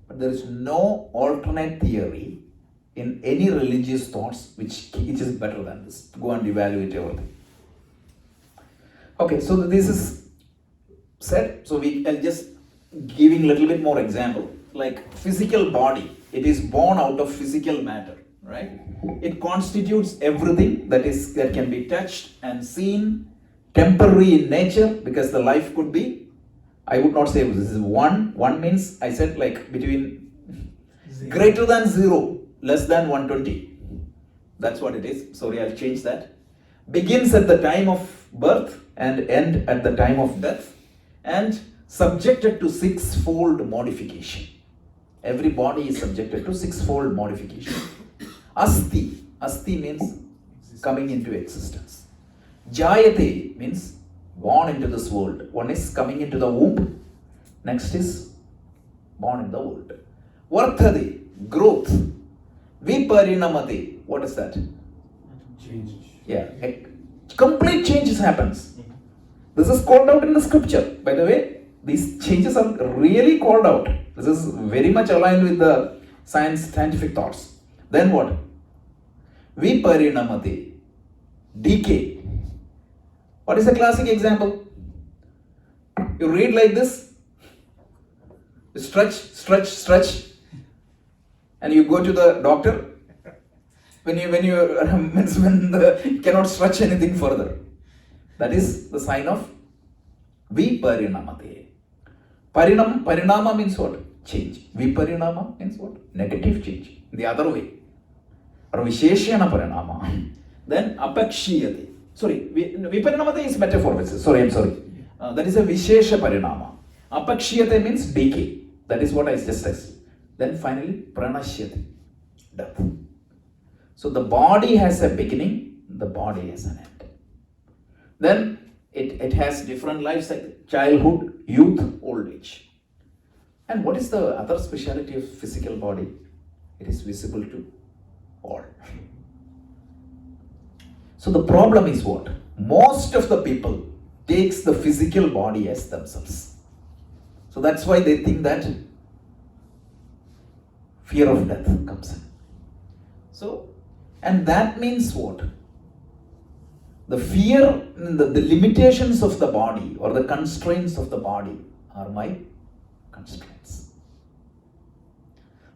But there is no alternate theory in any religious thoughts which is better than this. Go and evaluate everything. Okay, so this is said. So I'll just giving a little bit more example. Like physical body, it is born out of physical matter, right? It constitutes everything that can be touched and seen, temporary in nature, because the life could be, I would not say this is one. One means, I said like between greater than 0, less than 120. That's what it is. Sorry, I'll change that. Begins at the time of birth and end at the time of death, and subjected to 6-fold modification. Every body is subjected to 6-fold modification. Asti means coming into existence. Jayate means born into this world. One is coming into the womb, next is born in the world. Varthade, growth. Viparinamate, what is that? Change. Yeah, complete changes happens. This is called out in the scripture. By the way, these changes are really called out. This is very much aligned with the scientific thoughts. Then what? Viparinamate, decay. What is a classic example? You read like this, stretch, and you go to the doctor. When you cannot stretch anything further. That is the sign of viparinamate. Parinama means what? Change. Viparinama means what? Negative change. The other way. Or visheshana parinama. Then apakshiyate. Sorry, viparinamate is metaphor. Sorry, I'm sorry. That is a vishesha parinama. Apakshiyate means decay. That is what I just said. Then finally, pranashyate. Death. So the body has a beginning, the body has an end. Then it has different life cycles: childhood, youth, old age. And what is the other speciality of physical body? It is visible to all. So the problem is what? Most of the people takes the physical body as themselves. So that's why they think that fear of death comes in. So, and that means what? The fear, the limitations of the body or the constraints of the body are my constraints.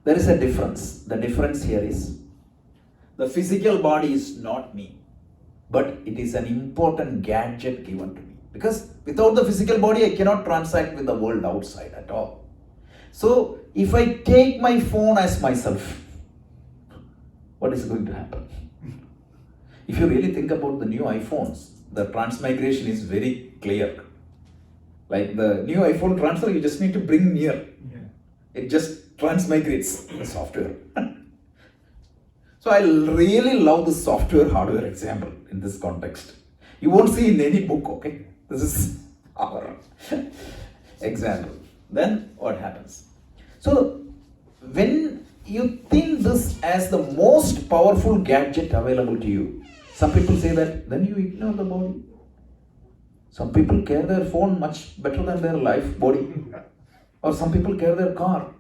There is a difference. The difference here is the physical body is not me, but it is an important gadget given to me. Because without the physical body, I cannot transact with the world outside at all. So, if I take my phone as myself, what is going to happen? If you really think about the new iPhones, the transmigration is very clear. Like the new iPhone transfer, you just need to bring near. Yeah. It just transmigrates the software. So I really love the software hardware example in this context. You won't see in any book, okay? This is our example. Then what happens? So when you think this as the most powerful gadget available to you, some people say that, then you ignore the body. Some people care their phone much better than their life body. Or some people care their car.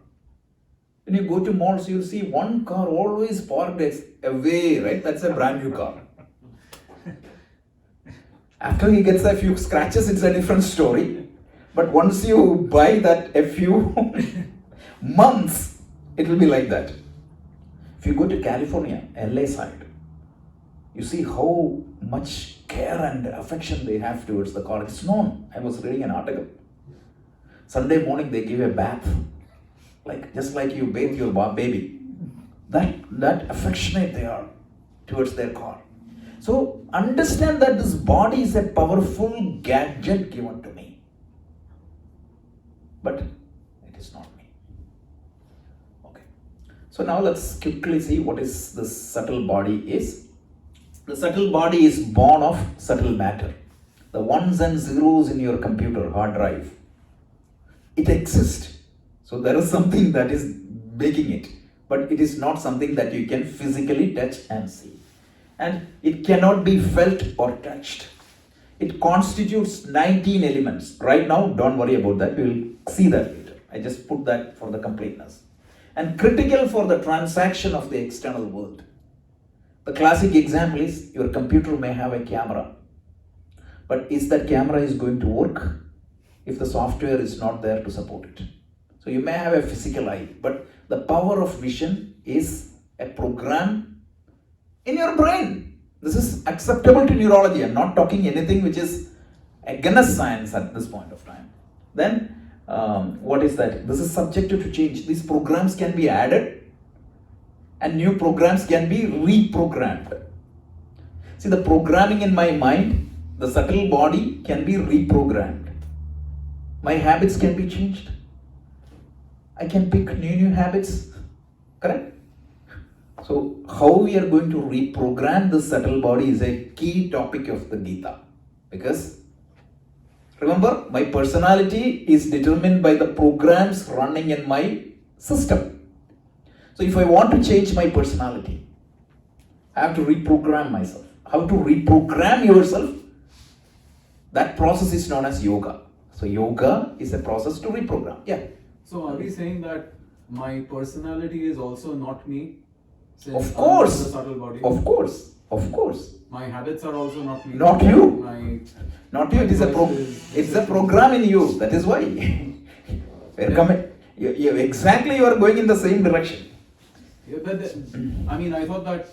When you go to malls, you'll see one car always parked away, right? That's a brand new car. After he gets a few scratches, it's a different story. But once you buy that a few months, it will be like that. If you go to California, LA side, you see how much care and affection they have towards the car. It's known. I was reading an article. Sunday morning they give a bath, just like you bathe your baby. That affectionate they are towards their car. So understand that this body is a powerful gadget given to me. But it is not me. Okay. So now let's quickly see what is this subtle body is. The subtle body is born of subtle matter. The ones and zeros in your computer hard drive, it exists. So there is something that is making it, but it is not something that you can physically touch and see. And it cannot be felt or touched. It constitutes 19 elements. Right now, don't worry about that. We will see that later. I just put that for the completeness. And critical for the transaction of the external world. The classic example is your computer may have a camera. But is that camera is going to work if the software is not there to support it? So you may have a physical eye, but the power of vision is a program in your brain. This is acceptable to neurology. I'm not talking anything which is against science at this point of time. Then, what is that? This is subjected to change. These programs can be added and new programs can be reprogrammed. See, the programming in my mind, the subtle body can be reprogrammed. My habits can be changed. I can pick new habits. Correct? So, how we are going to reprogram the subtle body is a key topic of the Gita. Because, remember, my personality is determined by the programs running in my system. So, if I want to change my personality, I have to reprogram myself. How to reprogram yourself? That process is known as yoga. So, yoga is a process to reprogram. Yeah. So are we saying that my personality is also not me? Of course. The subtle body? Of course. Of course. My habits are also not me. Not you. Not you. It is it's a program in you. That is why. We're coming. Exactly, you are going in the same direction. Yeah, but I thought that,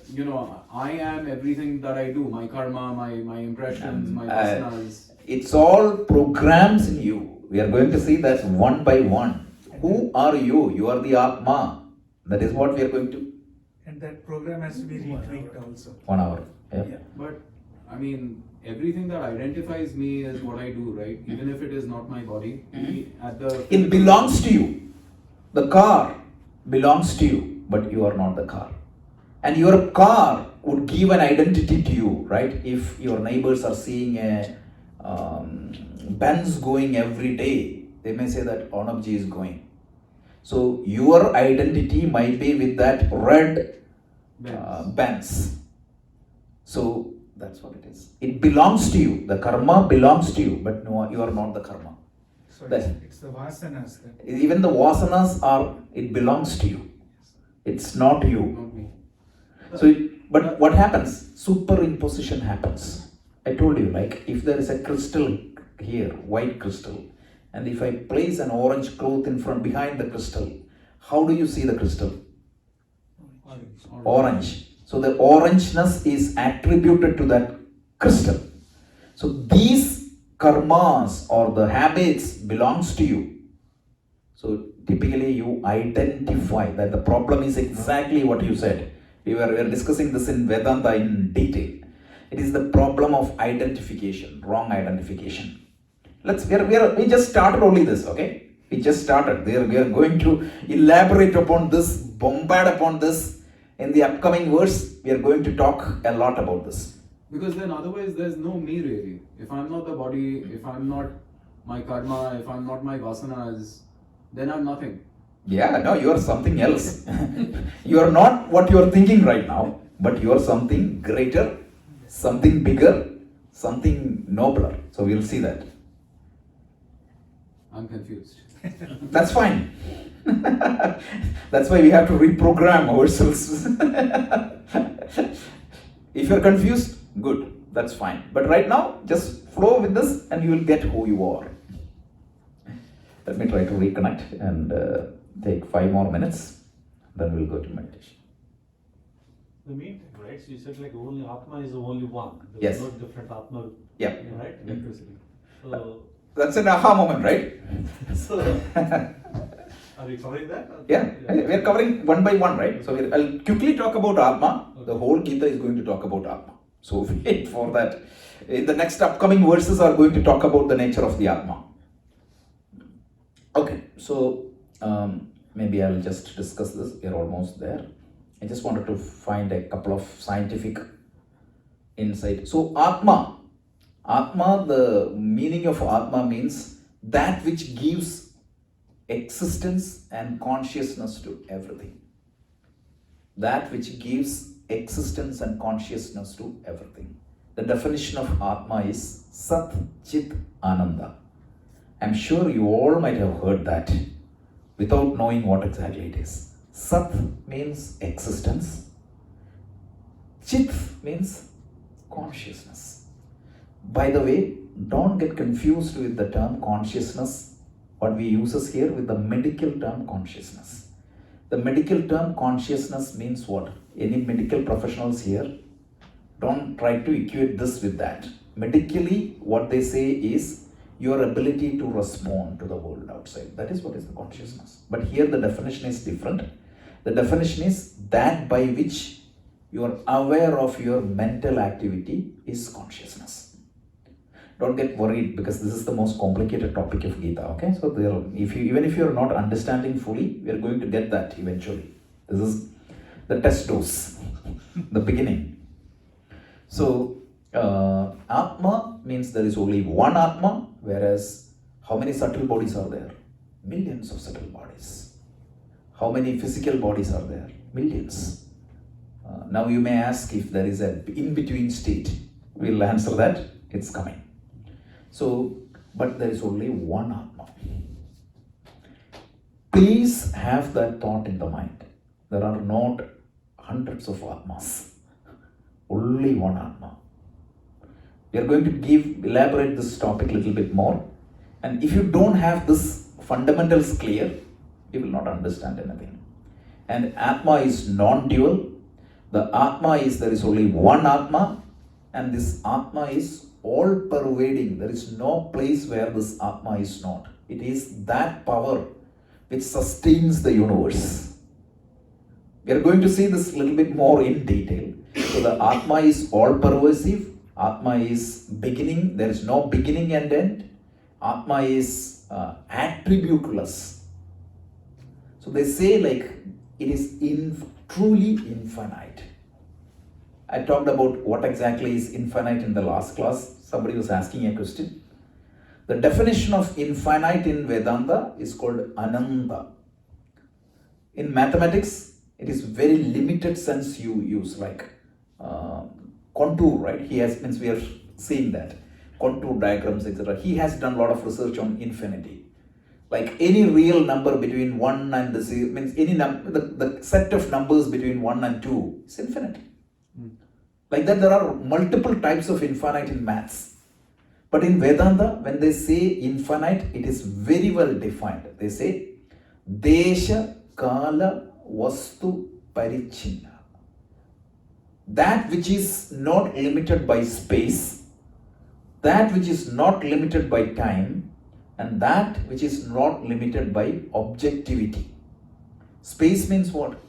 I am everything that I do. My karma, my impressions, my vasanas. It's all programs in you. We are going to see that one by one. Who are you? You are the Atma. That is what we are going to. And that program has to be retweaked also. 1 hour. Yeah. But, everything that identifies me is what I do, right? Even if it is not my body. It belongs to you. The car belongs to you, but you are not the car. And your car would give an identity to you, right? If your neighbors are seeing a Benz going every day, they may say that Onabji is going. So your identity might be with that red Benz. So that's what it is. It belongs to you. The karma belongs to you, but no, you are not the karma. So it's the vasanas. Even the vasanas it belongs to you. It's not you. Not me. So, but what happens? Superimposition happens. I told you, if there is a crystal here, white crystal, and if I place an orange cloth behind the crystal, how do you see the crystal? Orange. So the orangeness is attributed to that crystal. So these karmas or the habits belongs to you. So typically you identify that the problem is exactly what you said. We were discussing this in Vedanta in detail. It is the problem of identification, wrong identification. We just started only this, okay? We just started. We are going to elaborate upon this, bombard upon this. In the upcoming verse, we are going to talk a lot about this. Because then otherwise there's no me really. If I'm not the body, if I'm not my karma, if I'm not my vasanas, then I'm nothing. Yeah, no, you are something else. You are not what you are thinking right now, but you are something greater, something bigger, something nobler. So we'll see that. I'm confused. That's fine. That's why we have to reprogram ourselves. If you're confused, good. that's fine. But right now, just flow with this and you will get who you are. Let me try to reconnect and take 5 more minutes. Then we'll go to meditation. The mean thing, right? So you said like only Atma is the only one. Yes. There's no different Atma, Yeah. right? Electricity. So, That's an aha moment, right? so are we covering that? Yeah, we are covering one by one, right? So I'll quickly talk about Atma. The whole Gita is going to talk about Atma. So wait for that. In the next upcoming verses are going to talk about the nature of the Atma. Okay, so maybe I'll just discuss this. We're almost there. I just wanted to find a couple of scientific insight. So Atma, the meaning of Atma means that which gives existence and consciousness to everything. That which gives existence and consciousness to everything. The definition of Atma is Sat Chit Ananda. I'm sure you all might have heard that without knowing what exactly it is. Sat means existence. Chit means consciousness. By the way, don't get confused with the term consciousness, what we use here, with the medical term consciousness. The medical term consciousness means what? Any medical professionals here, don't try to equate this with that. Medically, what they say is your ability to respond to the world outside. That is what is the consciousness. But here the definition is different. The definition is that by which you are aware of your mental activity is consciousness. Don't get worried because this is the most complicated topic of Gita. Okay, so even if you are not understanding fully, we are going to get that eventually. This is the test dose, the beginning. So Atma means there is only one Atma, whereas how many subtle bodies are there? Millions of subtle bodies. How many physical bodies are there? Millions. Now you may ask if there is an in-between state. We'll answer that. It's coming. So, but there is only one Atma. Please have that thought in the mind. There are not hundreds of Atmas. Only one Atma. We are going to elaborate this topic a little bit more. And if you don't have this fundamentals clear, you will not understand anything. And Atma is non-dual. The Atma is, there is only one Atma, and this Atma is all-pervading. There is no place where this Atma is not. It is that power which sustains the universe. We are going to see this a little bit more in detail. So the Atma is all-pervasive. Atma is beginning. There is no beginning and end. Atma is attributeless. So they say like it is truly infinite. I talked about what exactly is infinite in the last class. Somebody was asking a question. The definition of infinite in Vedanta is called Ananta. In mathematics, it is very limited sense you use, like contour, right? Means we are seeing that. Contour diagrams, etc. He has done a lot of research on infinity. Like any real number between 1 and 0, means any the set of numbers between 1 and 2 is infinite. Like that, there are multiple types of infinite in maths. But in Vedanta, when they say infinite, it is very well defined. They say, Desha Kala Vastu Parichinna. That which is not limited by space, that which is not limited by time, and that which is not limited by objectivity. Space means what?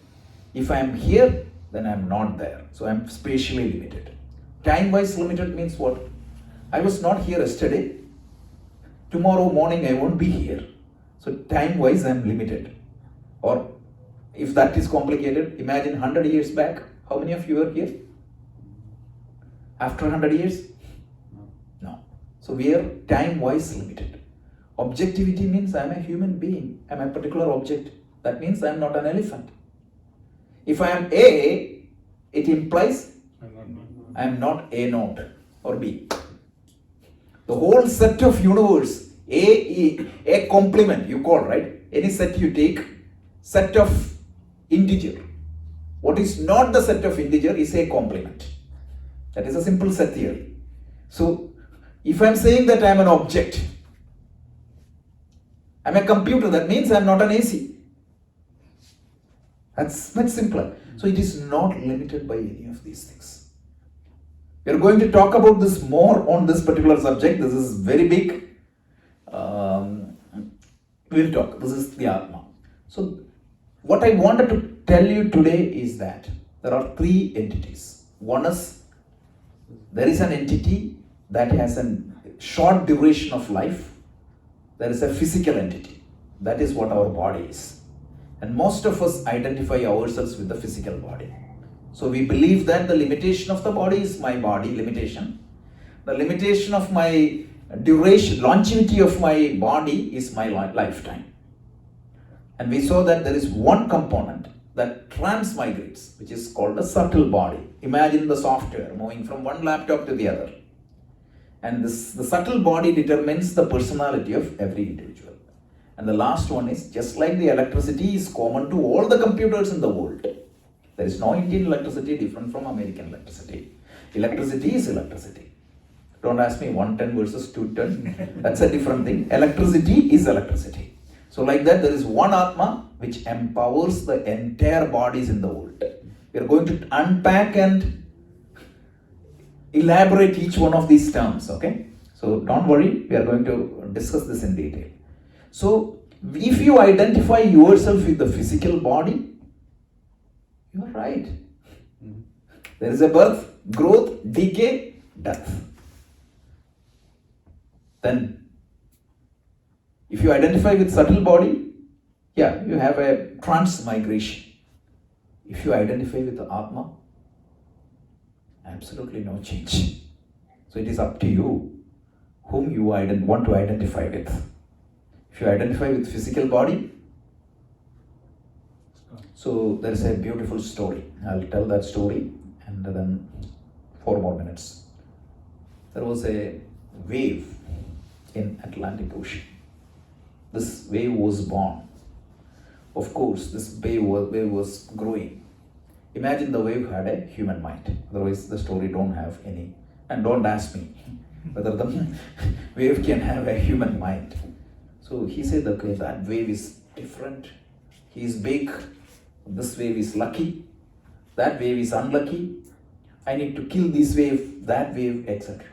If I am here, then I am not there. So I am spatially limited. Time-wise limited means what? I was not here yesterday. Tomorrow morning I won't be here. So time-wise I am limited. Or if that is complicated, imagine 100 years back. How many of you are here? After 100 years? No. So we are time-wise limited. Objectivity means I am a human being. I am a particular object. That means I am not an elephant. If I am A, it implies I am not A naught or B. The whole set of universe, A complement you call, right? Any set you take, set of integer. What is not the set of integer is A complement. That is a simple set theory. So, if I'm saying that I'm an object, I'm a computer, that means I'm not an AC. That's much simpler. So, it is not limited by any of these things. We are going to talk about this more on this particular subject. This is very big. We'll talk. This is the Atma. So, what I wanted to tell you today is that there are three entities. One is, there is an entity that has a short duration of life. There is a physical entity. That is what our body is. And most of us identify ourselves with the physical body. So we believe that the limitation of the body is my body limitation. The limitation of my duration, longevity of my body is my lifetime. And we saw that there is one component that transmigrates, which is called the subtle body. Imagine the software moving from one laptop to the other. And the subtle body determines the personality of every individual. And the last one is, just like the electricity is common to all the computers in the world. There is no Indian electricity different from American electricity. Electricity is electricity. Don't ask me 110 versus 210. That's a different thing. Electricity is electricity. So like that, there is one Atma which empowers the entire bodies in the world. We are going to unpack and elaborate each one of these terms, okay? So don't worry, we are going to discuss this in detail. So if you identify yourself with the physical body, you are right. There is a birth, growth, decay, death. Then, if you identify with subtle body, yeah, you have a transmigration. If you identify with the Atma, absolutely no change. So it is up to you whom you want to identify with. If you identify with physical body, so there is a beautiful story. I'll tell that story and then 4 more minutes. There was a wave in Atlantic Ocean. This wave was born. Of course, this wave was growing. Imagine the wave had a human mind. Otherwise, the story don't have any. And don't ask me whether the wave can have a human mind. So he said, okay, that wave is different. He is big. This wave is lucky. That wave is unlucky. I need to kill this wave, that wave, etc.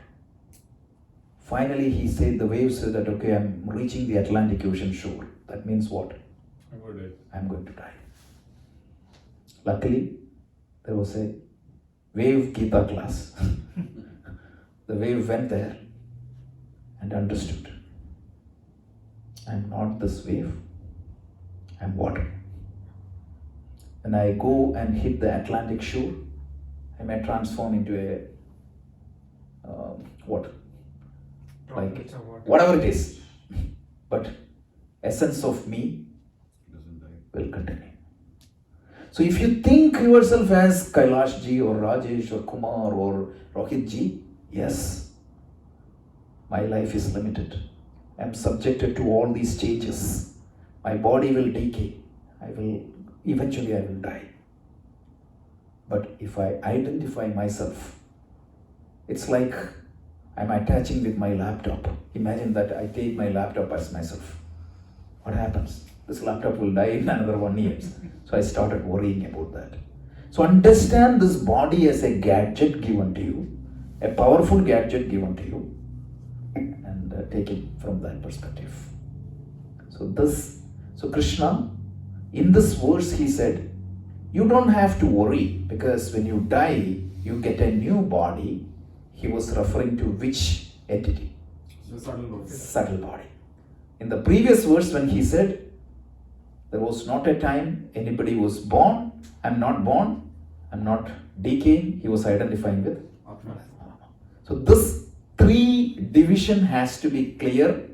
Finally, he said, the wave said that, okay, I'm reaching the Atlantic Ocean shore. That means what? I'm going to die. Luckily, there was a wave Gita class. The wave went there and understood. I'm not this wave, I'm water. When I go and hit the Atlantic shore, I may transform into a what? Like whatever it is. But essence of me will continue. So if you think yourself as Kailash ji or Rajesh or Kumar or Rohit ji, yes, my life is limited. I am subjected to all these changes. My body will decay. Eventually I will die. But if I identify myself, it's like I'm attaching with my laptop. Imagine that I take my laptop as myself. What happens? This laptop will die in another 1 year. So I started worrying about that. So understand this body as a gadget given to you, a powerful gadget given to you, and take it from that perspective. So Krishna, in this verse he said, you don't have to worry because when you die, you get a new body. He was referring to which entity? The subtle body. Subtle body. In the previous verse when he said, there was not a time anybody was born, I'm not decaying, he was identifying with Atma. So this 3 division has to be clear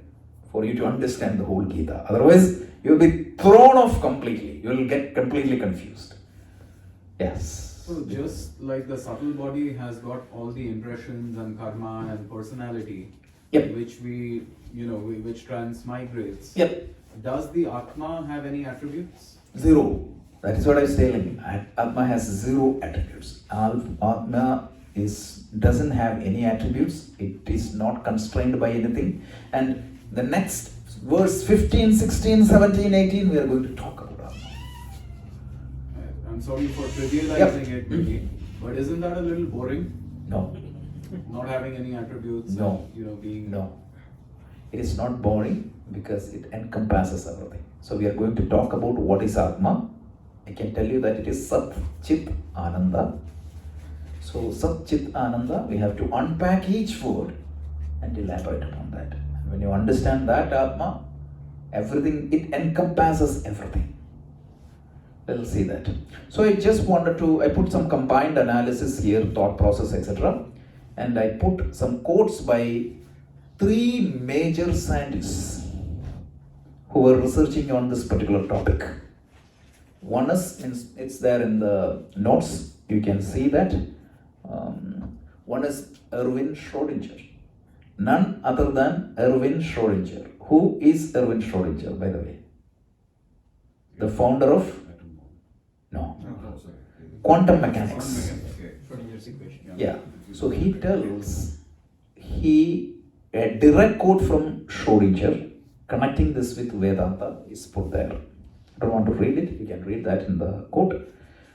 for you to understand the whole Gita. Otherwise, you will be thrown off completely. You will get completely confused. Yes. So just like the subtle body has got all the impressions and karma and personality, Yep. which which transmigrates. Yep. Does the Atma have any attributes? 0. That is what I was telling you. Atma has 0 attributes. Atma doesn't have any attributes. It is not constrained by anything. And the next verse 15, 16, 17, 18, we are going to talk about Atma. I'm sorry for trivializing it, maybe, but isn't that a little boring? No, Not having any attributes, No. and, being. no. It is not boring because it encompasses everything. So we are going to talk about what is Atma. I can tell you that it is Sat, Chit, Ananda. So Sat, Chit, Ananda, we have to unpack each word and elaborate upon that. And when you understand that Atma, everything, it encompasses everything. We'll see that. So I just wanted to, I put some combined analysis here, thought process, etc. And I put some quotes by 3 major scientists who were researching on this particular topic. One is, it's there in the notes, you can see that. One is Erwin Schrödinger. None other than Erwin Schrödinger. Who is Erwin Schrödinger, by the way? The founder of? No. Quantum mechanics. Yeah. So he tells, a direct quote from Schrödinger, connecting this with Vedanta, is put there. I don't want to read it, you can read that in the quote.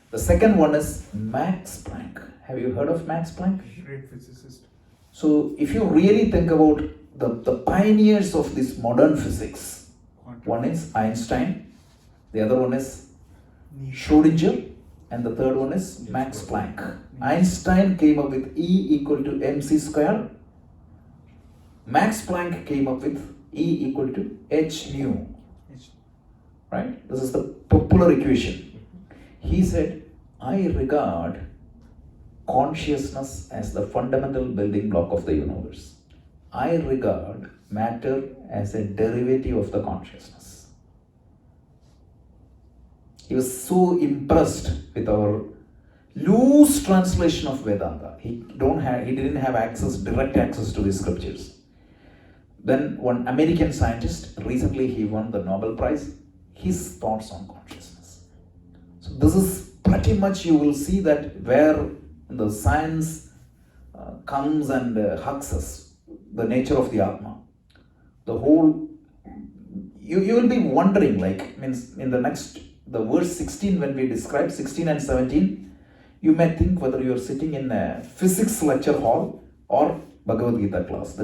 The second one is Max Planck. Have you heard of Max Planck? Great physicist. So if you really think about the pioneers of this modern physics, one is Einstein, the other one is Schrödinger, and the third one is Max Planck. Einstein came up with E equal to mc square. Max Planck came up with E equal to h nu. Right? This is the popular equation. He said, I regard consciousness as the fundamental building block of the universe. I regard matter as a derivative of the consciousness. He was so impressed with our loose translation of Vedanta. He didn't have direct access to the scriptures. Then one American scientist, recently he won the Nobel Prize, his thoughts on consciousness. So this is pretty much, you will see that where the science comes and hugs us, the nature of the Atma. The whole, you will be wondering, means in the verse 16, when we describe 16 and 17, you may think whether you are sitting in a physics lecture hall or Bhagavad Gita class.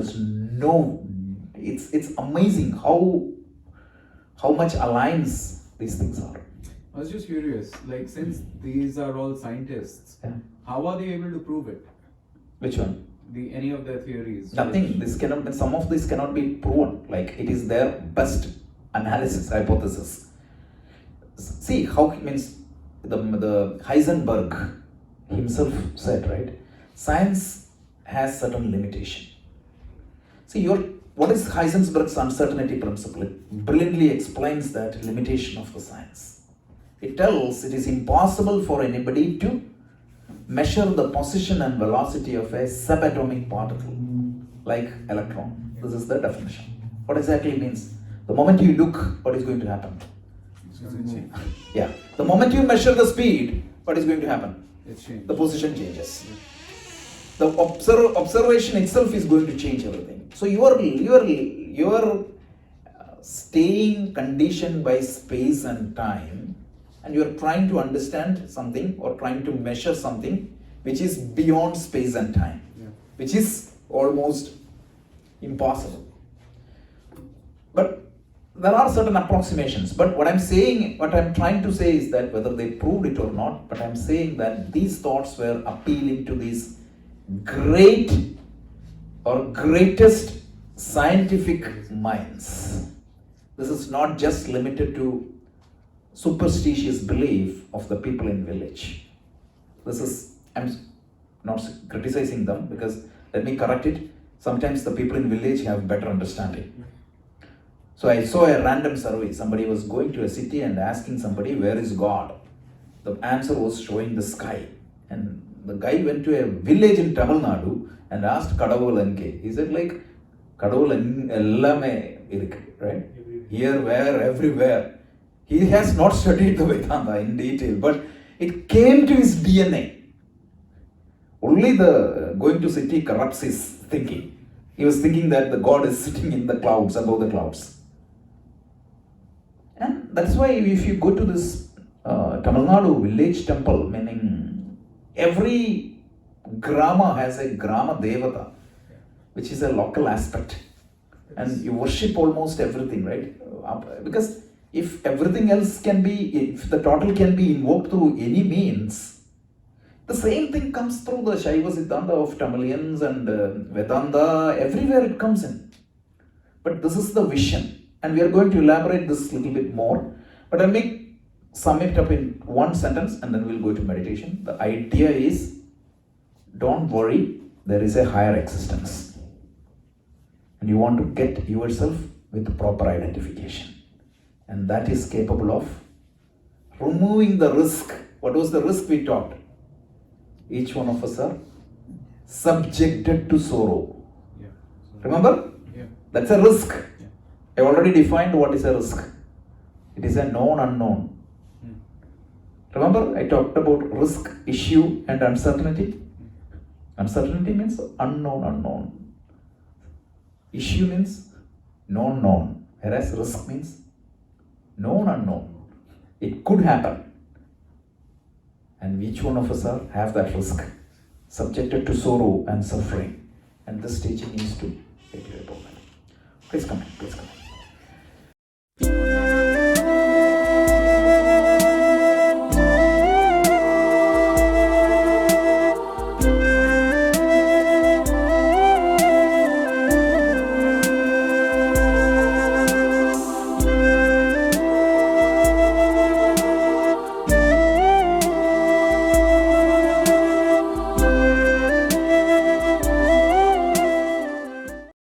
It's amazing how much aligns these things are. I was just curious, since these are all scientists, Yeah. how are they able to prove it? Which one? Any of their theories? Nothing. Some of this cannot be proven. It is their best analysis, hypothesis. See how means the Heisenberg himself said, right? Science has certain limitation. See, what is Heisenberg's uncertainty principle? It brilliantly explains that limitation of the science. It tells it is impossible for anybody to measure the position and velocity of a subatomic particle like electron. This is the definition. What exactly it means? The moment you look, what is going to happen? It's going to change. Yeah. The moment you measure the speed, what is going to happen? It's changed. The position changes. The observation itself is going to change everything. So you are staying conditioned by space and time, and you are trying to understand something or trying to measure something which is beyond space and time, which is almost impossible. But there are certain approximations. But what I'm trying to say is that whether they proved it or not, but I'm saying that these thoughts were appealing to these great or greatest scientific minds. This is not just limited to superstitious belief of the people in village. I'm not criticizing them, because let me correct it. Sometimes the people in village have better understanding. So I saw a random survey. Somebody was going to a city and asking somebody, where is God? The answer was showing the sky. And the guy went to a village in Tamil Nadu and asked Kadavul Enke. He said Kadavul ellame irukku, right? Here, where, everywhere. He has not studied the Vedanta in detail, but it came to his DNA. only the going to city corrupts his thinking. He was thinking that the God is sitting in the clouds, above the clouds. And that's why if you go to this Tamil Nadu village temple, meaning every grama has a grama devata, which is a local aspect. And you worship almost everything, right? Because if everything else can be, if the total can be invoked through any means, the same thing comes through the Shaiva Siddhanta of Tamilians and Vedanta, everywhere it comes in. But this is the vision, and we are going to elaborate this a little bit more. But I'll sum it up in one sentence and then we'll go to meditation. The idea is, don't worry, there is a higher existence. And you want to get yourself with proper identification. And that is capable of removing the risk. What was the risk we talked? Each one of us are subjected to sorrow. Yeah. Remember? Yeah. That's a risk. Yeah. I already defined what is a risk. It is a known unknown. Remember, I talked about risk, issue, and uncertainty. Uncertainty means unknown unknown. Issue means known known. Whereas risk means known unknown. It could happen. And each one of us have that risk, subjected to sorrow and suffering. And this teaching is to take care about that. Please come in, please come in.